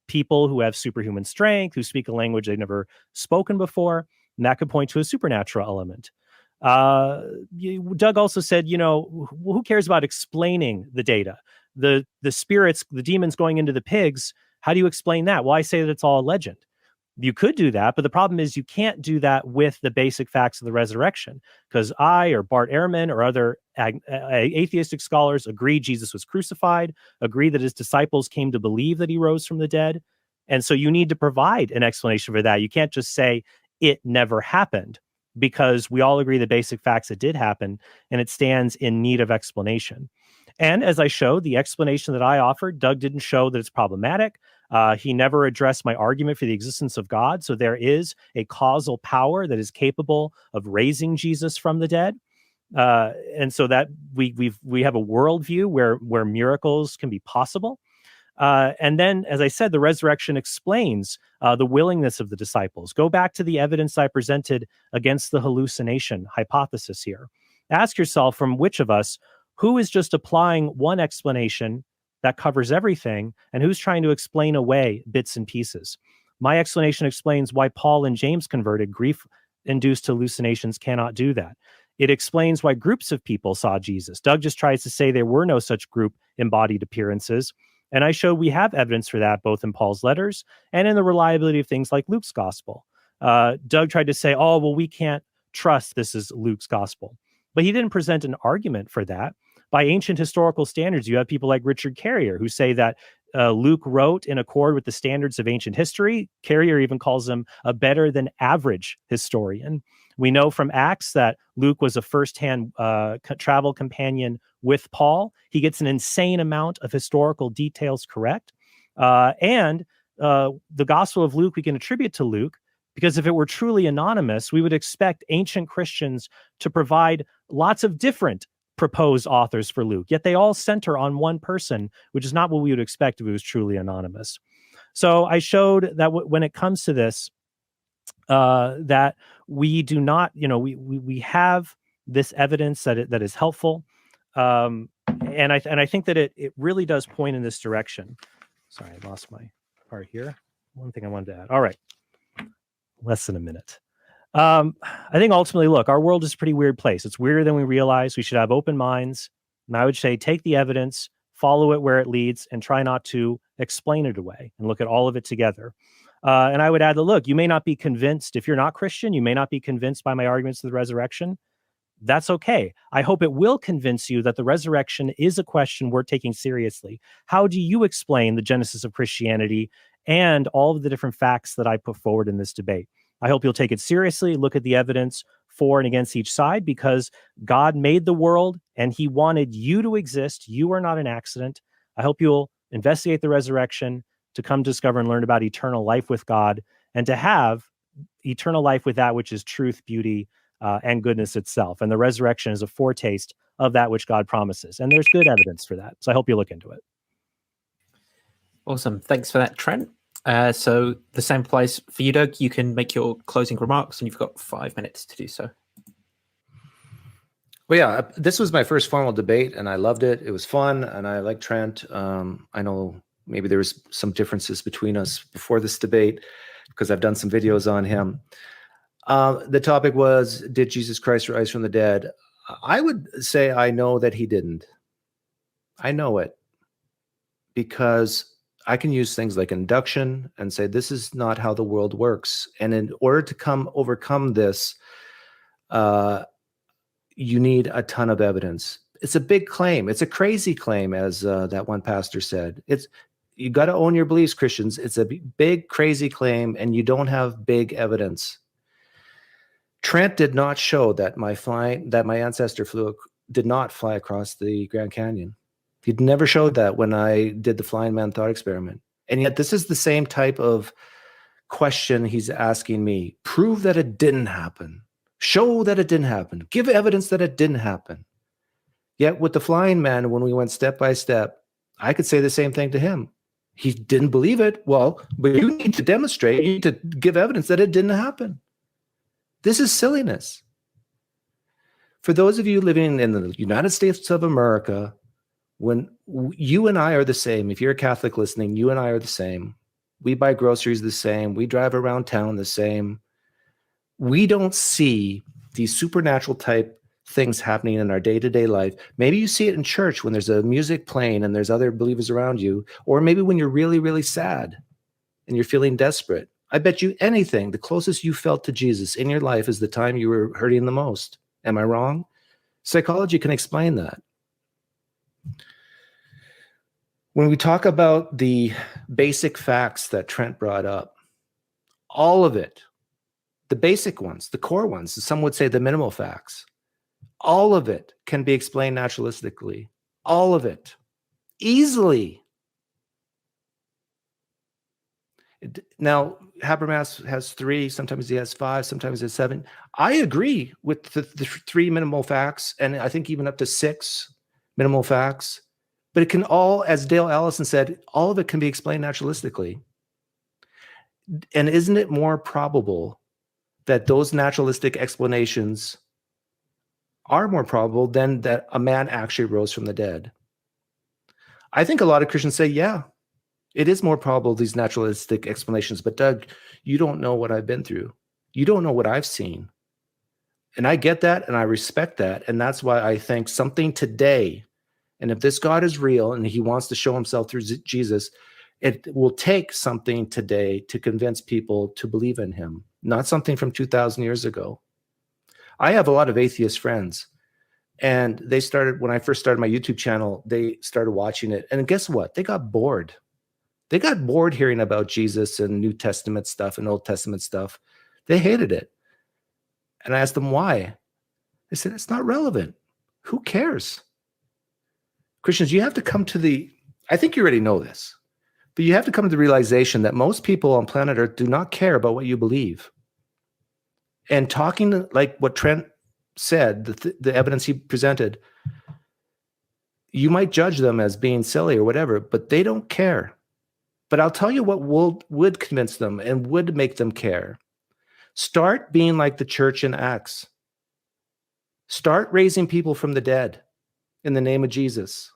people who have superhuman strength, who speak a language they've never spoken before, and that could point to a supernatural element. Doug also said, who cares about explaining the data? The spirits, the demons going into the pigs, how do you explain that? Well, I say that it's all a legend. You could do that, but the problem is you can't do that with the basic facts of the resurrection, because I or Bart Ehrman or other atheistic scholars agree Jesus was crucified, agree that his disciples came to believe that he rose from the dead. And so you need to provide an explanation for that. You can't just say it never happened, because we all agree the basic facts it did happen, and it stands in need of explanation. And as I showed, the explanation that I offered, Doug didn't show that it's problematic. He never addressed my argument for the existence of God. So there is a causal power that is capable of raising Jesus from the dead. And so that we have a worldview where miracles can be possible. And then, as I said, the resurrection explains the willingness of the disciples. Go back to the evidence I presented against the hallucination hypothesis here. Ask yourself, from which of us, who is just applying one explanation that covers everything, and who's trying to explain away bits and pieces? My explanation explains why Paul and James converted. Grief-induced hallucinations cannot do that. It explains why groups of people saw Jesus. Doug just tries to say there were no such group embodied appearances. And I showed we have evidence for that, both in Paul's letters and in the reliability of things like Luke's gospel. Doug tried to say, oh, well, we can't trust this is Luke's gospel. But he didn't present an argument for that. By ancient historical standards, you have people like Richard Carrier who say that Luke wrote in accord with the standards of ancient history. Carrier even calls him a better than average historian. We know from Acts that Luke was a firsthand travel companion with Paul. He gets an insane amount of historical details correct. And the Gospel of Luke we can attribute to Luke, because if it were truly anonymous, we would expect ancient Christians to provide lots of different proposed authors for Luke, yet they all center on one person, which is not what we would expect if it was truly anonymous. So I showed that when it comes to this, that we do not, we have this evidence that is helpful, and I think that it really does point in this direction. Sorry, I lost my part here. One thing I wanted to add. All right, less than a minute. I think ultimately, look, our world is a pretty weird place. It's weirder than we realize. We should have open minds. And I would say take the evidence, follow it where it leads, and try not to explain it away, and look at all of it together. And I would add that, look, you may not be convinced. If you're not Christian, you may not be convinced by my arguments of the resurrection. That's okay. I hope it will convince you that the resurrection is a question worth taking seriously. How do you explain the genesis of Christianity and all of the different facts that I put forward in this debate? I hope you'll take it seriously, look at the evidence for and against each side, because God made the world and he wanted you to exist. You are not an accident. I hope you'll investigate the resurrection to come discover and learn about eternal life with God, and to have eternal life with that which is truth, beauty, and goodness itself. And the resurrection is a foretaste of that which God promises. And there's good evidence for that. So I hope you look into it. Awesome. Thanks for that, Trent. So the same applies for you, Doug. You can make your closing remarks, and you've got 5 minutes to do so. Well, yeah, this was my first formal debate, and I loved it. It was fun, and I like Trent. I know maybe there was some differences between us before this debate, because I've done some videos on him. The topic was, did Jesus Christ rise from the dead? I would say I know that he didn't. I know it. because I can use things like induction and say, this is not how the world works. And in order to overcome this, you need a ton of evidence. It's a big claim. It's a crazy claim, as that one pastor said. You got to own your beliefs, Christians. It's a big, crazy claim, and you don't have big evidence. Trent did not show that my ancestor did not fly across the Grand Canyon. He'd never showed that when I did the flying man thought experiment. And yet this is the same type of question he's asking me. Prove that it didn't happen. Show that it didn't happen. Give evidence that it didn't happen. Yet with the flying man, when we went step by step, I could say the same thing to him. He didn't believe it. Well, but you need to demonstrate, you need to give evidence that it didn't happen. This is silliness. For those of you living in the United States of America, when you and I are the same, if you're a Catholic listening, you and I are the same. We buy groceries the same. We drive around town the same. We don't see these supernatural type things happening in our day-to-day life. Maybe you see it in church when there's a music playing and there's other believers around you, or maybe when you're really, really sad and you're feeling desperate. I bet you anything, the closest you felt to Jesus in your life is the time you were hurting the most. Am I wrong? Psychology can explain that. When we talk about the basic facts that Trent brought up, all of it, the basic ones, the core ones, some would say the minimal facts, all of it can be explained naturalistically. All of it. Easily. Now, Habermas has 3, sometimes he has 5, sometimes he has 7. I agree with the 3 minimal facts, and I think even up to 6 minimal facts. But it can all, as Dale Allison said, all of it can be explained naturalistically. And isn't it more probable that those naturalistic explanations are more probable than that a man actually rose from the dead? I think a lot of Christians say, yeah, it is more probable, these naturalistic explanations. But Doug, you don't know what I've been through. You don't know what I've seen. And I get that, and I respect that. And that's why I think something today, and if this God is real and he wants to show himself through Jesus, it will take something today to convince people to believe in him, not something from 2,000 years ago. I have a lot of atheist friends, and they started, when I first started my YouTube channel, they started watching it. And guess what? They got bored. They got bored hearing about Jesus and New Testament stuff and Old Testament stuff. They hated it. And I asked them why. They said, it's not relevant. Who cares? Christians, you have to come to I think you already know this, but you have to come to the realization that most people on planet Earth do not care about what you believe. And talking like what Trent said, the evidence he presented, you might judge them as being silly or whatever, but they don't care. But I'll tell you what would convince them and would make them care. Start being like the church in Acts. Start raising people from the dead in the name of Jesus.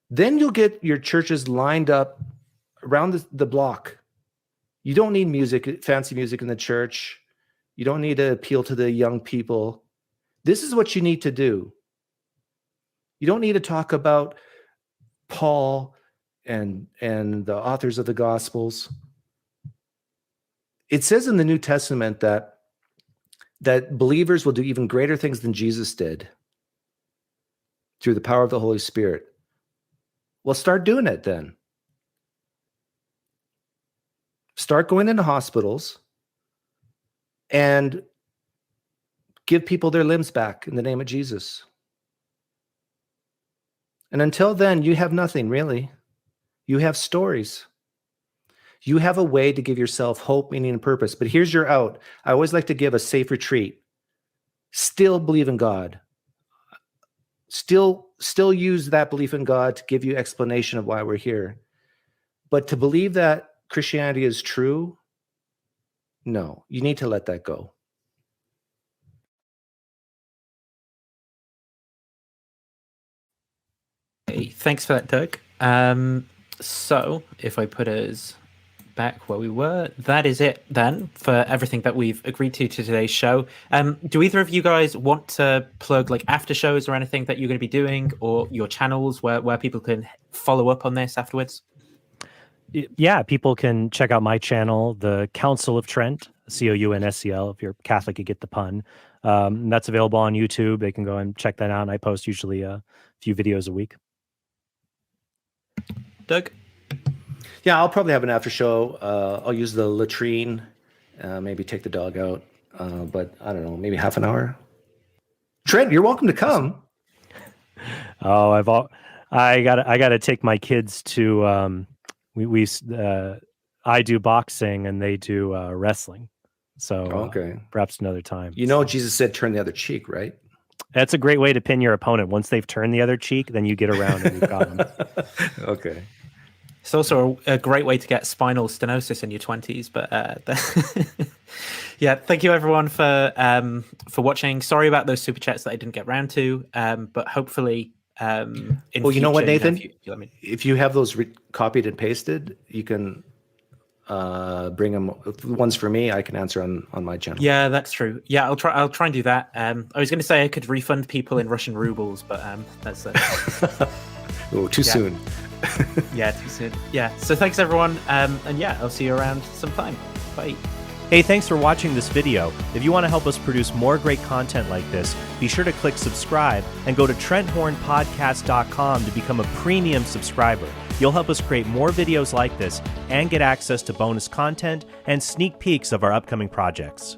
Then you'll get your churches lined up around the block. You don't need music, fancy music in the church. You don't need to appeal to the young people. This is what you need to do. You don't need to talk about Paul and the authors of the Gospels. It says in the New Testament that believers will do even greater things than Jesus did through the power of the Holy Spirit. Well, start doing it then. Start going into hospitals and give people their limbs back in the name of Jesus. And until then, you have nothing, really. You have stories. You have a way to give yourself hope, meaning, and purpose. But here's your out. I always like to give a safe retreat. Still believe in God. Still use that belief in God to give you explanation of why we're here. But to believe that Christianity is true, no, you need to let that go. Hey, thanks for that, Doug. So if I put us back where we were. That is it then for everything that we've agreed to today's show. Do either of you guys want to plug like after shows or anything that you're going to be doing, or your channels where people can follow up on this afterwards? Yeah, people can check out my channel, the Council of Trent, COUNSCL. If you're Catholic, you get the pun. That's available on YouTube. They can go and check that out. And I post usually a few videos a week. Doug? Yeah, I'll probably have an after show. I'll use the latrine, maybe take the dog out. But I don't know, maybe half an hour. Trent, you're welcome to come. Oh, I gotta take my kids to I do boxing and they do wrestling. So okay, perhaps another time. You know, Jesus said, "Turn the other cheek," right? That's a great way to pin your opponent. Once they've turned the other cheek, then you get around and you've got them. Okay. It's also a great way to get spinal stenosis in your 20s. But yeah, thank you everyone for watching. Sorry about those super chats that I didn't get round to, but hopefully, well, you know what, Nathan? If you have those copied and pasted, you can bring them. The ones for me, I can answer on my channel. Yeah, that's true. Yeah, I'll try and do that. I was going to say I could refund people in Russian rubles, but that's oh, too soon. Yeah, too soon. Yeah. So thanks everyone, and yeah, I'll see you around sometime. Bye. Hey, thanks for watching this video. If you want to help us produce more great content like this, be sure to click subscribe and go to TrentHornPodcast.com to become a premium subscriber. You'll help us create more videos like this and get access to bonus content and sneak peeks of our upcoming projects.